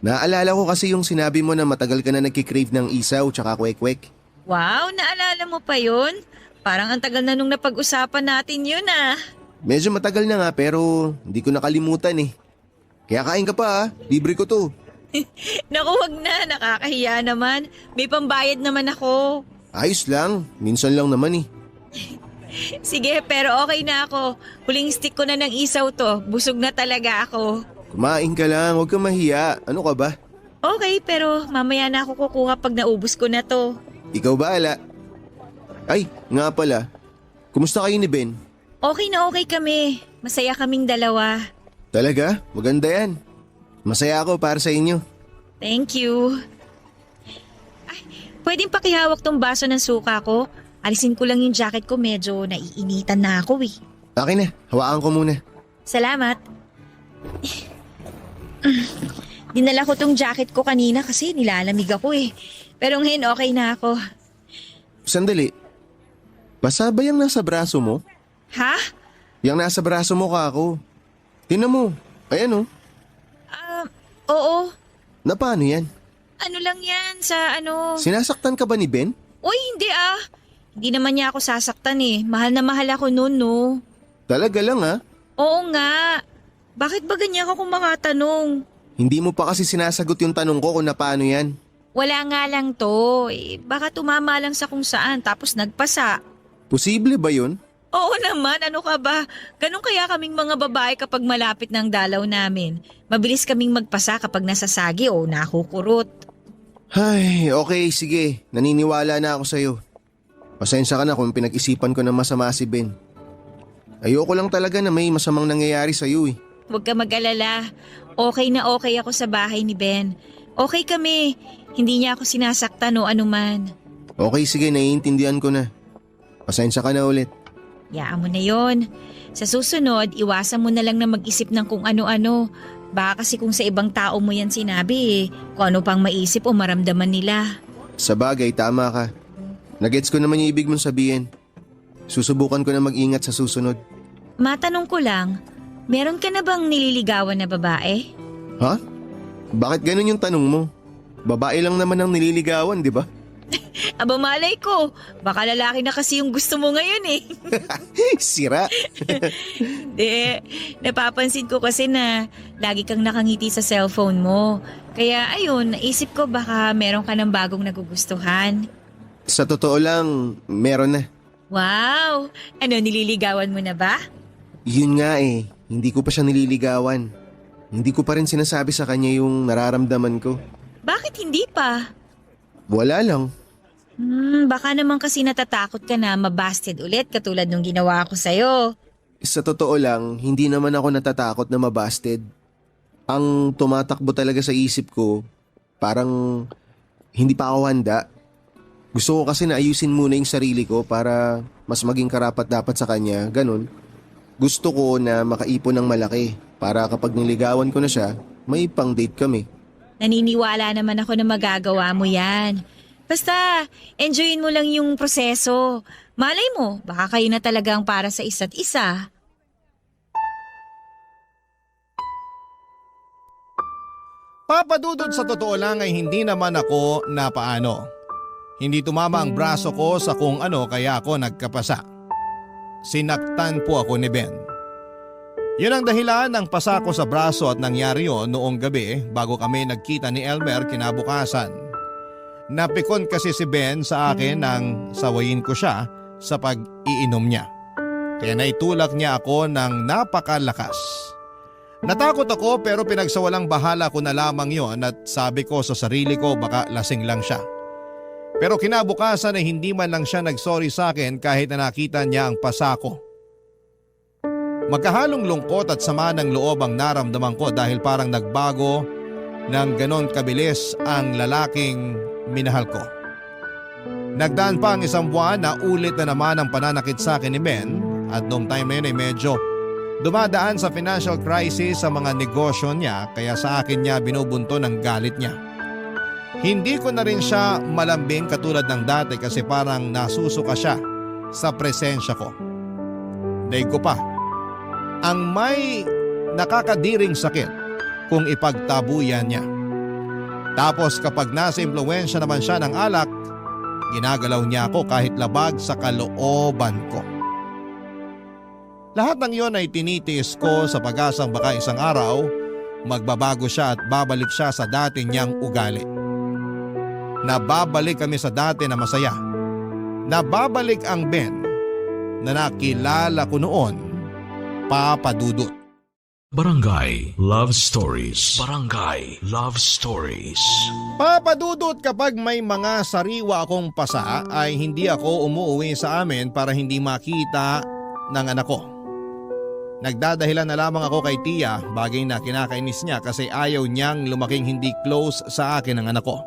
Naalala ko kasi yung sinabi mo na matagal ka na nagkikrave ng isaw tsaka kwek-kwek. Wow, naalala mo pa yun? Parang ang tagal na nung napag-usapan natin yun, ah. Medyo matagal na nga pero hindi ko nakalimutan eh. Kaya kain ka pa ha, libre ko to. Naku, wag na. Nakakahiya naman. May pambayad naman ako. Ayos lang, minsan lang naman eh. Sige, pero okay na ako. Huling stick ko na ng isaw to. Busog na talaga ako. Kumain ka lang, huwag kang mahiya. Ano ka ba? Okay, pero mamaya na ako kukuha pag naubos ko na to. Ikaw bahala. Ay, nga pala. Kumusta kayo ni Ben? Okay na okay kami. Masaya kaming dalawa. Talaga? Maganda yan. Masaya ako para sa inyo. Thank you. Ay, pwedeng pakihawak tong baso ng suka ko? Alisin ko lang yung jacket ko, medyo naiinitan na ako eh. Akin na, hawakan ko muna. Salamat. Dinala ko tong jacket ko kanina kasi nilalamig ako eh. Pero ngayon okay na ako. Sandali. Basa ba yung nasa braso mo? Ha? Yung nasa braso mo ka ako. Tingnan mo. Ayan oh. Oo. Na paano yan? Ano lang yan sa ano... Sinasaktan ka ba ni Ben? Uy, hindi ah. Hindi naman niya ako sasaktan eh. Mahal na mahal ako noon, no? Talaga lang ha? Oo nga. Bakit ba ganyan ka kung makatanong? Hindi mo pa kasi sinasagot yung tanong ko kung na paano yan. Wala nga lang to. Eh, baka tumama lang sa kung saan tapos nagpasa. Posible ba yun? Oo naman, ano ka ba? Ganun kaya kaming mga babae kapag malapit ng dalaw namin. Mabilis kaming magpasa kapag nasasagi o nakukurot. Ay, okay, sige. Naniniwala na ako sa'yo. Pasensya ka na kung pinag-isipan ko na masama si Ben. Ayoko lang talaga na may masamang nangyayari sa'yo eh. Huwag ka mag-alala. Okay na okay ako sa bahay ni Ben. Okay kami. Hindi niya ako sinasaktan o anuman. Okay, sige, naiintindihan ko na. Pasensya ka na ulit. Yaan mo na yon. Sa susunod, iwasan mo na lang na mag-isip ng kung ano-ano. Baka kasi kung sa ibang tao mo yan sinabi kung ano pang maisip o maramdaman nila. Sa bagay, tama ka. Nagets ko naman yung ibig mong sabihin. Susubukan ko na mag-ingat sa susunod. Matanong ko lang, meron ka na bang nililigawan na babae? Ha? Bakit ganun yung tanong mo? Babae lang naman ang nililigawan, di ba? Aba malay ko, baka lalaki na kasi yung gusto mo ngayon eh. Sira. Hindi, napapansin ko kasi na lagi kang nakangiti sa cellphone mo. Kaya ayun, naisip ko baka meron ka ng bagong nagugustuhan. Sa totoo lang, meron na. Wow! Ano, nililigawan mo na ba? Yun nga eh, hindi ko pa siya nililigawan. Hindi ko pa rin sinasabi sa kanya yung nararamdaman ko. Bakit hindi pa? Wala lang. Baka naman kasi natatakot ka na mabasted ulit katulad nung ginawa ko sa'yo. Sa totoo lang, hindi naman ako natatakot na mabasted. Ang tumatakbo talaga sa isip ko, parang hindi pa ako handa. Gusto ko kasi na ayusin muna yung sarili ko para mas maging karapat-dapat sa kanya, ganun. Gusto ko na makaipon ng malaki para kapag niligawan ko na siya, may pang-date kami. Naniniwala naman ako na magagawa mo yan. Basta, enjoyin mo lang yung proseso. Malay mo, baka kayo na talagang para sa isa't isa. Papadudod sa totoo lang ay hindi naman ako napaano. Hindi tumama ang braso ko sa kung ano kaya ako nagkapasa. Sinaktan po ako ni Ben. Yun ang dahilan ng pasa ko sa braso at nangyari yun noong gabi bago kami nagkita ni Elmer kinabukasan. Napikon kasi si Ben sa akin nang sawayin ko siya sa pag-iinom niya. Kaya naitulak niya ako ng napakalakas. Natakot ako pero pinagsawalang bahala ko na lamang yon at sabi ko sa sarili ko baka lasing lang siya. Pero kinabukasan ay hindi man lang siya nagsorry sa akin kahit na nakita niya ang pasa ko. Magkahalong lungkot at sama ng loob ang naramdaman ko dahil parang nagbago ng ganon kabilis ang lalaking minahal ko. Nagdaan pa ang isang buwan na ulit na naman ang pananakit sa akin ni Ben at noong time na yun ay medyo dumadaan sa financial crisis sa mga negosyo niya kaya sa akin niya binubunto ng galit niya. Hindi ko na rin siya malambing katulad ng dati kasi parang nasusuka siya sa presensya ko. Daig ko pa, ang may nakakadiring sakit kung ipagtabuyan niya. Tapos kapag nasa impluwensya naman siya ng alak, ginagalaw niya ako kahit labag sa kalooban ko. Lahat ng iyon ay tinitiis ko sa pag-asang baka isang araw magbabago siya at babalik siya sa dati niyang ugali. Nababalik kami sa dati na masaya. Nababalik ang Ben na nakilala ko noon, Papa Dudut. Barangay Love Stories. Barangay Love Stories. Papa Dudut, kapag may mga sariwa akong pasa ay hindi ako umuwi sa amin para hindi makita ng anak ko. Nagdadahilan na lamang ako kay Tia, bagay na kinakainis niya kasi ayaw niyang lumaking hindi close sa akin ang anak ko.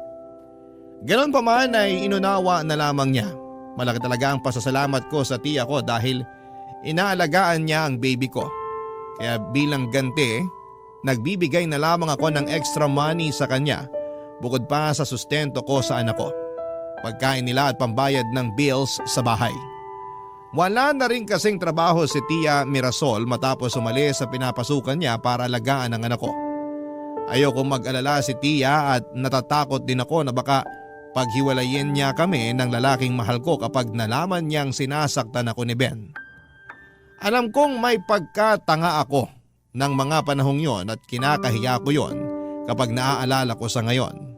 Ganon pa man ay inunawa na lamang niya. Malaki talaga ang pasasalamat ko sa Tia ko dahil inaalagaan niya ang baby ko. Kaya bilang ganti, nagbibigay na lamang ako ng extra money sa kanya bukod pa sa sustento ko sa anak ko. Pagkain nila at pambayad ng bills sa bahay. Wala na rin kasing trabaho si Tia Mirasol matapos umalis sa pinapasukan niya para alagaan ang anak ko. Ayoko mag-alala si Tia at natatakot din ako na baka paghiwalayin niya kami ng lalaking mahal ko kapag nalaman niyang sinasaktan ako ni Ben. Alam kong may pagkatanga ako ng mga panahong yon at kinakahiya ko yon kapag naaalala ko sa ngayon.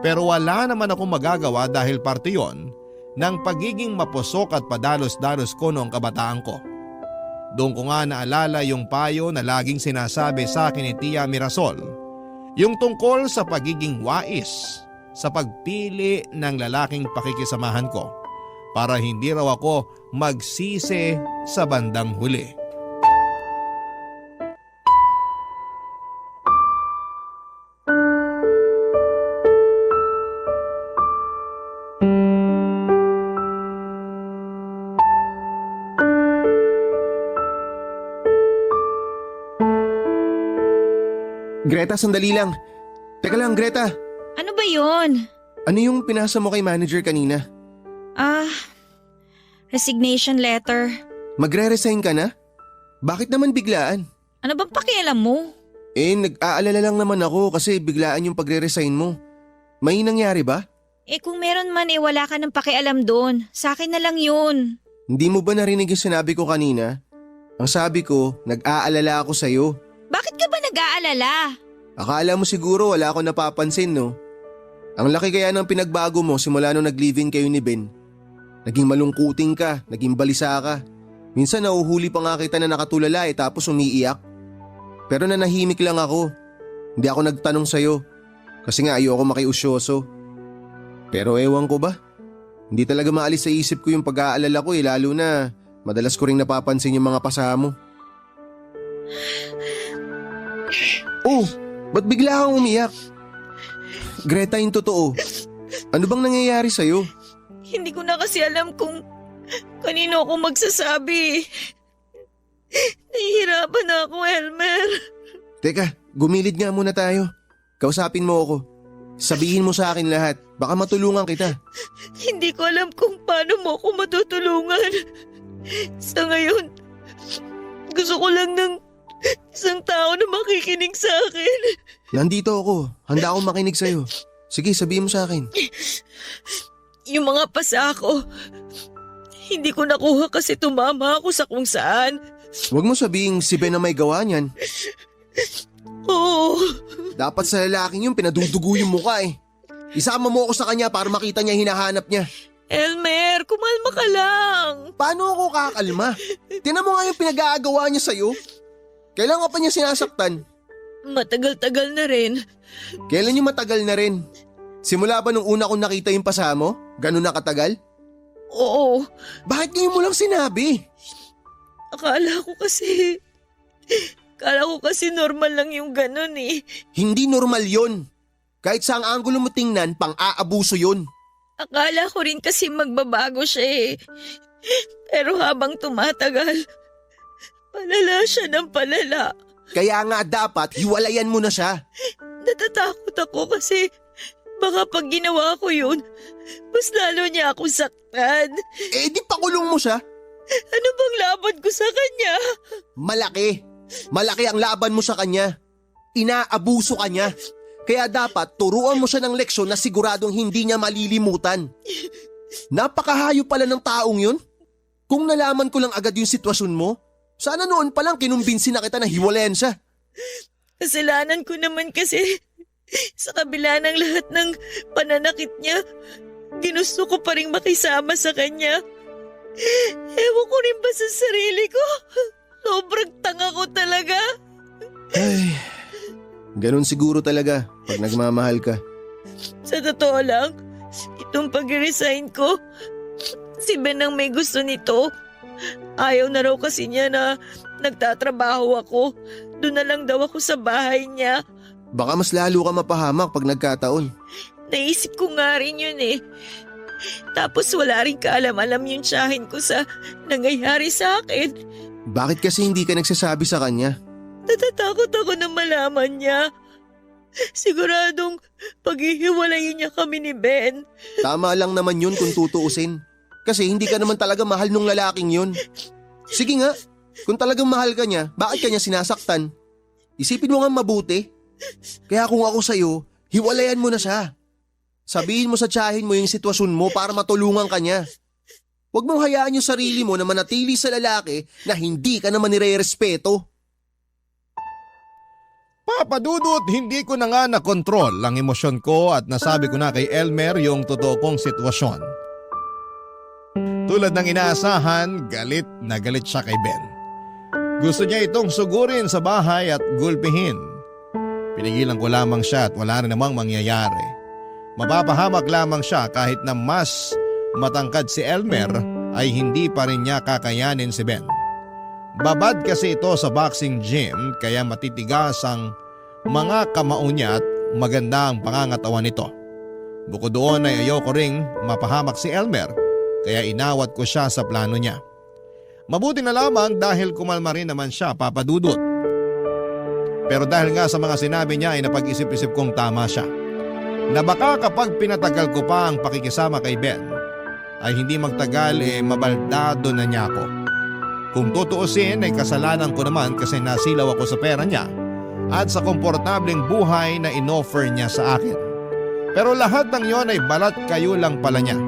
Pero wala naman akong magagawa dahil parte yon ng pagiging mapusok at padalos-dalos ko noong kabataan ko. Doon ko nga naalala yung payo na laging sinasabi sa akin ni Tia Mirasol, yung tungkol sa pagiging wais sa pagpili ng lalaking pakikisamahan ko para hindi raw ako magsisi sa bandang huli. Greta, sandali lang. Teka lang, Greta. Ano ba yon? Ano yung pinasa mo kay manager kanina? Resignation letter. Magre-resign ka na? Bakit naman biglaan? Ano bang pakialam mo? Nag-aalala lang naman ako kasi biglaan yung pagre-resign mo. May nangyari ba? Kung meron man wala ka ng pakialam doon. Sa akin na lang yun. Hindi mo ba narinig yung sinabi ko kanina? Ang sabi ko, nag-aalala ako sa'yo. Bakit ka ba nag-aalala? Akala mo siguro wala akong napapansin, no? Ang laki kaya ng pinagbago mo simula nung nag-live-in kayo ni Ben. Naging malungkuting ka, naging balisa ka. Minsan nauhuli pa nga kita na nakatulala tapos umiiyak. Pero nanahimik lang ako. Hindi ako nagtanong sa'yo. Kasi nga ayoko makiusyoso. Pero ewan ko ba? Hindi talaga maalis sa isip ko yung pag-aalala ko lalo na madalas ko ring napapansin yung mga pasaha mo. Oh, ba't bigla kang umiyak? Greta, yung totoo. Ano bang nangyayari sa'yo? Hindi ko na kasi alam kung kanino ako magsasabi. Nahihirapan na ako, Elmer. Teka, gumilid nga muna tayo. Kausapin mo ako. Sabihin mo sa akin lahat. Baka matulungan kita. Hindi ko alam kung paano mo ako matutulungan. Sa ngayon, gusto ko lang ng isang tao na makikinig sa akin. Nandito ako. Handa akong makinig sa'yo. Sige, sabihin mo sa akin. Yung mga pasa ko, hindi ko nakuha kasi tumama ako sa kung saan. Huwag mo sabihing si Ben na may gawa niyan. Oo. Dapat sa lalaking yung pinadudugo yung mukha eh. Isama mo ako sa kanya para makita niya hinahanap niya. Elmer, kumalma ka lang. Paano ako kakalma? Tinan mo nga yung pinag-aagawa niya sa'yo. Kailan ka pa niya sinasaktan? Matagal-tagal na rin. Kailan yung matagal na rin? Simula ba nung una kong nakita yung pasa mo? Ganun na katagal? Oo. Bakit ngayon mo lang sinabi? Akala ko kasi normal lang yung ganun eh. Hindi normal yon. Kahit saang anggulo mo tingnan, pang-aabuso yon. Akala ko rin kasi magbabago siya eh. Pero habang tumatagal, palala siya ng palala. Kaya nga dapat hiwalayan mo na siya. Natatakot ako kasi Baka pag ginawa ko yun, mas lalo niya akong saktan. Eh di pakulong mo siya. Ano bang laban ko sa kanya? Malaki. Malaki ang laban mo sa kanya. Inaabuso ka niya. Kaya dapat turuan mo siya ng leksyon na siguradong hindi niya malilimutan. Napakahayo pala ng taong yun. Kung nalaman ko lang agad yung sitwasyon mo, sana noon pa lang kinumbinsi na kita na hiwalayan siya. Kasalanan ko naman kasi sa kabila ng lahat ng pananakit niya, ginusto ko pa rin makisama sa kanya. Ewan ko rin ba sa sarili ko? Sobrang tanga ko talaga. Ay, ganun siguro talaga pag nagmamahal ka. Sa totoo lang, itong pag-resign ko, si Ben ang may gusto nito. Ayaw na raw kasi niya na nagtatrabaho ako. Doon na lang daw ako sa bahay niya. Baka mas lalo ka mapahamak pag nagkataon. Naisip ko nga rin yun eh. Tapos wala rin kaalam-alam yung tiyahin ko sa nangyayari sa akin. Bakit kasi hindi ka nagsasabi sa kanya? Natatakot ako na malaman niya. Siguradong paghihiwalayin niya kami ni Ben. Tama lang naman yun kung tutuusin. Kasi hindi ka naman talaga mahal nung lalaking yun. Sige nga, kung talagang mahal ka niya, bakit ka niya sinasaktan? Isipin mo nga mabuti. Kaya kung ako sa'yo, hiwalayan mo na siya. Sabihin mo sa tiyahin mo yung sitwasyon mo para matulungan ka niya. Huwag mong hayaan yung sarili mo na manatili sa lalaki na hindi ka naman nire-respeto. Papa Dudut, hindi ko na nga nakontrol ang emosyon ko at nasabi ko na kay Elmer yung totoo kong sitwasyon. Tulad ng inaasahan, galit na galit siya kay Ben. Gusto niya itong sugurin sa bahay at gulpihin. Pinigilan ko lamang siya at wala na namang mangyayari. Mapapahamak lamang siya kahit na mas matangkad si Elmer ay hindi pa rin niya kakayanin si Ben. Babad kasi ito sa boxing gym kaya matitigas ang mga kamao niya at maganda ang pangangatawan nito. Bukod doon ay ayoko ring mapahamak si Elmer kaya inawat ko siya sa plano niya. Mabuti na lamang dahil kumalma rin naman siya, Papa Dudut. Pero dahil nga sa mga sinabi niya ay napag-isip-isip kong tama siya. Na baka kapag pinatagal ko pa ang pakikisama kay Ben ay hindi magtagal mabaldado na niya ako. Kung tutuusin ay kasalanan ko naman kasi nasilaw ako sa pera niya at sa komportableng buhay na inoffer niya sa akin. Pero lahat ng yon ay balat kayo lang pala niya.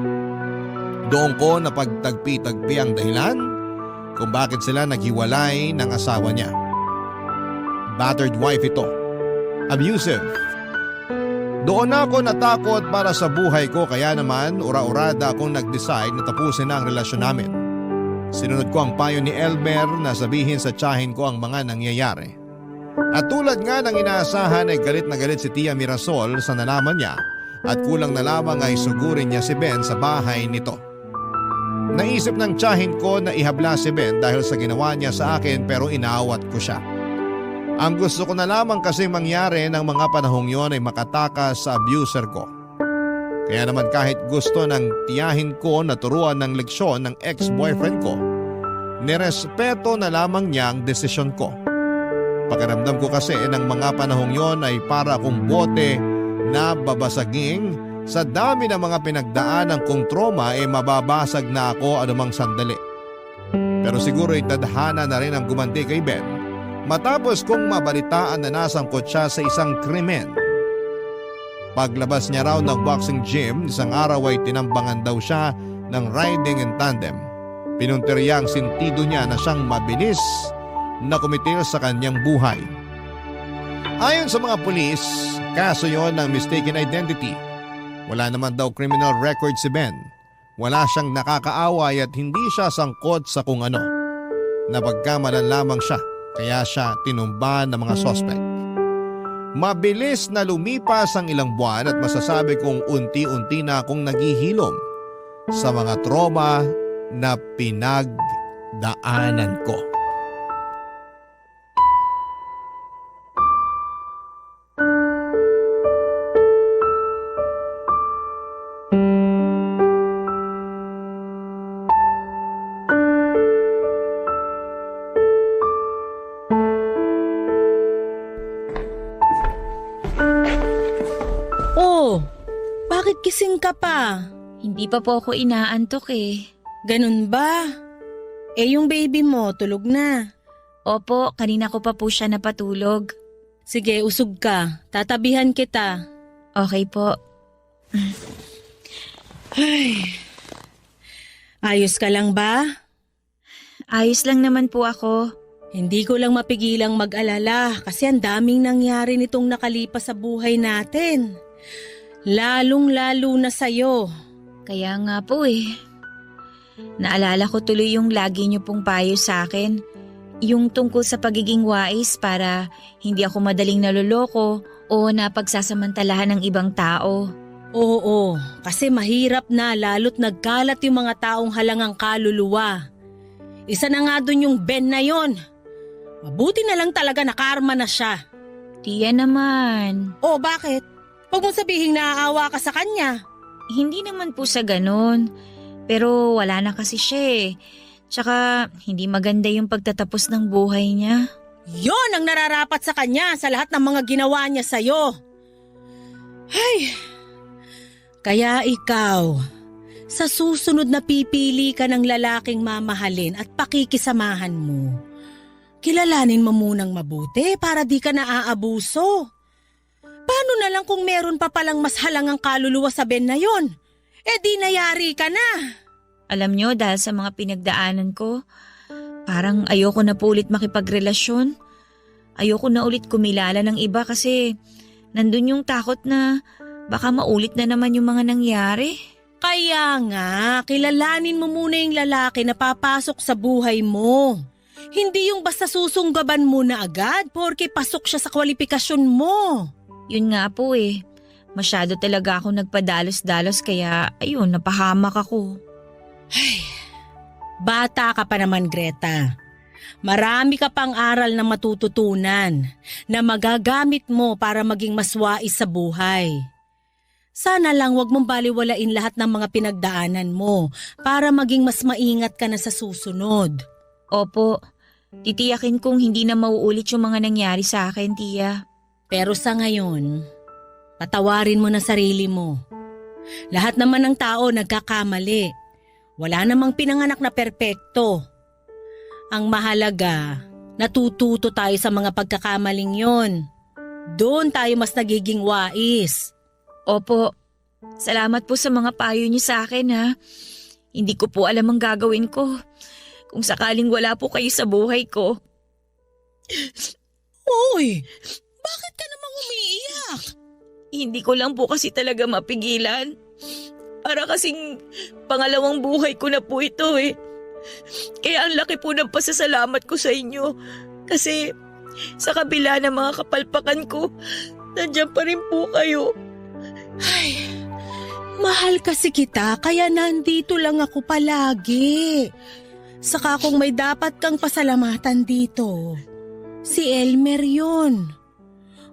Doon ko napagtagpi-tagpi ang dahilan kung bakit sila naghiwalay ng asawa niya. Battered wife ito. Abusive. Doon ako natakot para sa buhay ko kaya naman ura-urada akong nag-decide na tapusin na ang relasyon namin. Sinunod ko ang payo ni Elmer na sabihin sa tiyahin ko ang mga nangyayari. At tulad nga ng inaasahan ay galit na galit si Tia Mirasol sa nalaman niya at kulang na lamang ay sugurin niya si Ben sa bahay nito. Naisip ng tiyahin ko na ihabla si Ben dahil sa ginawa niya sa akin pero inaawat ko siya. Ang gusto ko na lamang kasi mangyari ng mga panahong yon ay makatakas sa abuser ko. Kaya naman kahit gusto ng tiyahin ko na turuan ng leksyon ng ex-boyfriend ko, nirespeto na lamang niya ang desisyon ko. Pakiramdam ko kasi ng mga panahong yon ay para akong bote na babasaging sa dami ng mga pinagdaanan kong trauma ay mababasag na ako anumang sandali. Pero siguro tadhana na rin ang gumandi kay Ben matapos kong mabalitaan na nasangkot siya sa isang krimen. Paglabas niya raw ng boxing gym, isang araw ay tinambangan daw siya ng riding in tandem. Pinuntirya ang sentido niya na siyang mabilis na kumitil sa kanyang buhay. Ayon sa mga pulis, kaso yon ng mistaken identity. Wala naman daw criminal record si Ben. Wala siyang nakakaaway at hindi siya sangkot sa kung ano. Napagkamalan lamang siya, kaya siya tinumba ng mga suspect. Mabilis na lumipas ang ilang buwan at masasabi kong unti-unti na akong naghihilom sa mga trauma na pinagdaanan ko. Bakit gising ka pa? Hindi pa po ako inaantok eh. Ganun ba? Yung baby mo, tulog na. Opo, kanina ko pa po siya napatulog. Sige, usog ka. Tatabihan kita. Okay po. Ayos ka lang ba? Ayos lang naman po ako. Hindi ko lang mapigilang mag-alala kasi ang daming nangyari nitong nakalipas sa buhay natin. Lalong-lalo na sa'yo. Kaya nga po eh. Naalala ko tuloy yung lagi niyo pong payo sa akin. Yung tungkol sa pagiging wais para hindi ako madaling naloloko o napagsasamantalahan ng ibang tao. Oo, kasi mahirap na lalo't nagkalat yung mga taong halangang kaluluwa. Isa na nga dun yung Ben na yon. Mabuti na lang talaga na karma na siya. Tiya naman. Oh, bakit? Huwag mong sabihing naaawa ka sa kanya. Hindi naman po sa ganun. Pero wala na kasi siya eh. Tsaka hindi maganda yung pagtatapos ng buhay niya. Yon ang nararapat sa kanya sa lahat ng mga ginawa niya sa'yo. Ay, kaya ikaw, sa susunod na pipili ka ng lalaking mamahalin at pakikisamahan mo, kilalanin mo munang mabuti para di ka naaabuso. Paano na lang kung meron pa palang mas halangang kaluluwa sa Ben na yon? Di nayari ka na. Alam nyo, dahil sa mga pinagdaanan ko, parang ayoko na po ulit makipagrelasyon. Ayoko na ulit kumilala ng iba kasi nandun yung takot na baka maulit na naman yung mga nangyari. Kaya nga, kilalanin mo muna yung lalaki na papasok sa buhay mo. Hindi yung basta susunggaban mo na agad porke pasok siya sa kwalifikasyon mo. Yun nga po eh. Masyado talaga ako nagpadalos-dalos kaya ayun, napahamak ako. Ay, bata ka pa naman, Greta. Marami ka pang aral na matututunan na magagamit mo para maging mas wais sa buhay. Sana lang wag mong baliwalain lahat ng mga pinagdaanan mo para maging mas maingat ka na sa susunod. Opo, titiyakin kong hindi na mauulit yung mga nangyari sa akin, tiya. Pero sa ngayon, patawarin mo na sarili mo. Lahat naman ng tao nagkakamali. Wala namang pinanganak na perpekto. Ang mahalaga, natututo tayo sa mga pagkakamaling yon. Doon tayo mas nagiging wais. Opo, salamat po sa mga payo niyo sa akin ha. Hindi ko po alam ang gagawin ko kung sakaling wala po kayo sa buhay ko. Uy, bakit ka namang umiiyak? Hindi ko lang po kasi talaga mapigilan. Para kasing pangalawang buhay ko na po ito eh. Kaya ang laki po ng pasasalamat ko sa inyo. Kasi sa kabila ng mga kapalpakan ko, nandiyan pa rin po kayo. Ay, mahal kasi kita kaya nandito lang ako palagi. Saka kung may dapat kang pasalamatan dito, si Elmer yun.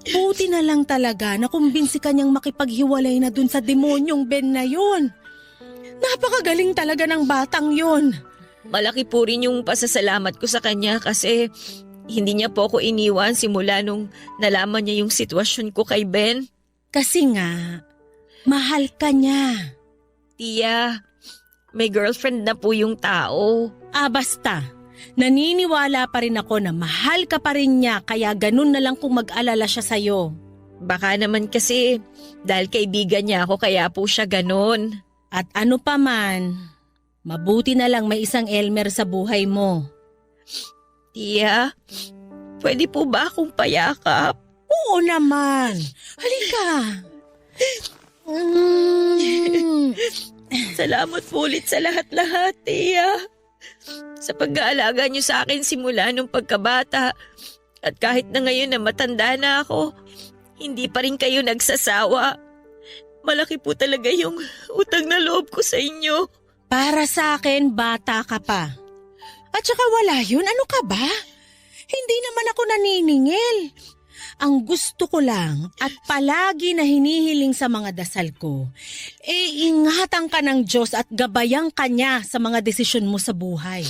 Buti na lang talaga na kumbinsi kanyang makipaghiwalay na dun sa demonyong Ben na yun. Napakagaling talaga ng batang yun. Malaki po rin yung pasasalamat ko sa kanya kasi hindi niya po ako iniwan simula nung nalaman niya yung sitwasyon ko kay Ben. Kasi nga, mahal ka niya. Tiya, may girlfriend na po yung tao. Basta. Naniniwala pa rin ako na mahal ka pa rin niya kaya ganun na lang kung mag-alala siya sa'yo. Baka naman kasi dahil kaibigan niya ako kaya po siya ganun. At ano pa man, mabuti na lang may isang Elmer sa buhay mo. Tiya, pwede po ba akong payakap? Oo naman. Halika. Salamat po ulit sa lahat-lahat, Tiya. Sa pag-aalaga niyo sa akin simula nung pagkabata. At kahit na ngayon na matanda na ako, hindi pa rin kayo nagsasawa. Malaki po talaga yung utang na loob ko sa inyo. Para sa akin, bata ka pa. At saka wala yun, ano ka ba? Hindi naman ako naniningil. Ang gusto ko lang at palagi na hinihiling sa mga dasal ko, ingatan ka ng Diyos at gabayang ka niya sa mga desisyon mo sa buhay.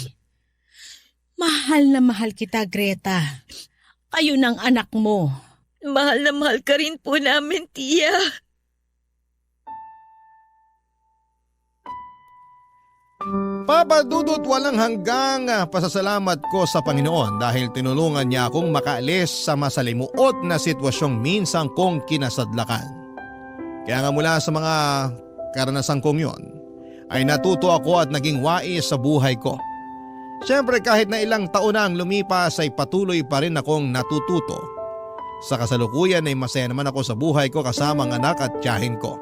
Mahal na mahal kita, Greta. Kayo ng anak mo. Mahal na mahal ka rin po namin, Tiya. Papa Dudut, walang hanggang pasasalamat ko sa Panginoon dahil tinulungan niya akong makaalis sa masalimuot na sitwasyong minsan kong kinasadlakan. Kaya nga mula sa mga karanasan kong yon, ay natuto ako at naging wais sa buhay ko. Siyempre kahit na ilang taon na ang lumipas ay patuloy pa rin akong natututo. Sa kasalukuyan ay masaya naman ako sa buhay ko kasama ang anak at tiyahin ko.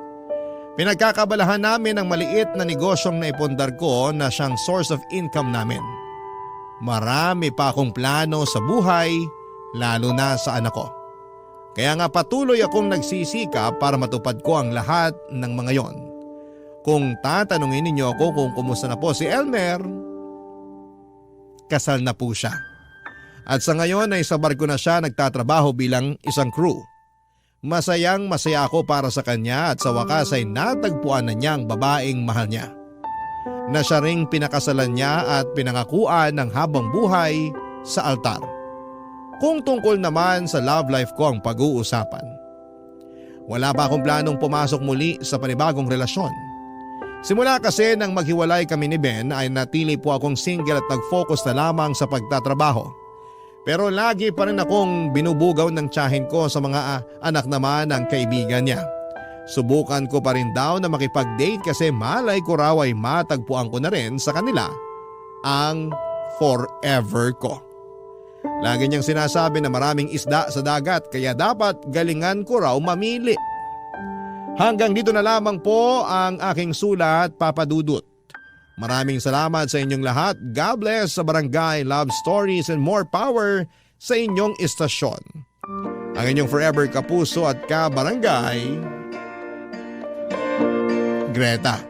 Pinagkakabalahan namin ang maliit na negosyong naipundar ko na siyang source of income namin. Marami pa akong plano sa buhay, lalo na sa anak ko. Kaya nga patuloy akong nagsisikap para matupad ko ang lahat ng mga yon. Kung tatanungin ninyo ako kung kumusta na po si Elmer, kasal na po siya. At sa ngayon ay sa barko na siya nagtatrabaho bilang isang crew. Masayang masaya ako para sa kanya at sa wakas ay natagpuan na niya ang babaeng mahal niya. Na siya ring pinakasalan niya at pinangakuan ng habang buhay sa altar. Kung tungkol naman sa love life ko ang pag-uusapan. Wala pa akong planong pumasok muli sa panibagong relasyon. Simula kasi nang maghiwalay kami ni Ben ay natili po akong single at nag-focus na lamang sa pagtatrabaho. Pero lagi pa rin akong binubugaw ng tiyahin ko sa mga anak naman ng kaibigan niya. Subukan ko pa rin daw na makipag-date kasi malay ko raw ay matagpuan ko na rin sa kanila ang forever ko. Lagi niyang sinasabi na maraming isda sa dagat kaya dapat galingan ko raw mamili. Hanggang dito na lamang po ang aking sulat, Papa Dudut. Maraming salamat sa inyong lahat. God bless sa Barangay Love Stories and more power sa inyong istasyon. Ang inyong forever kapuso at kabarangay, Greta.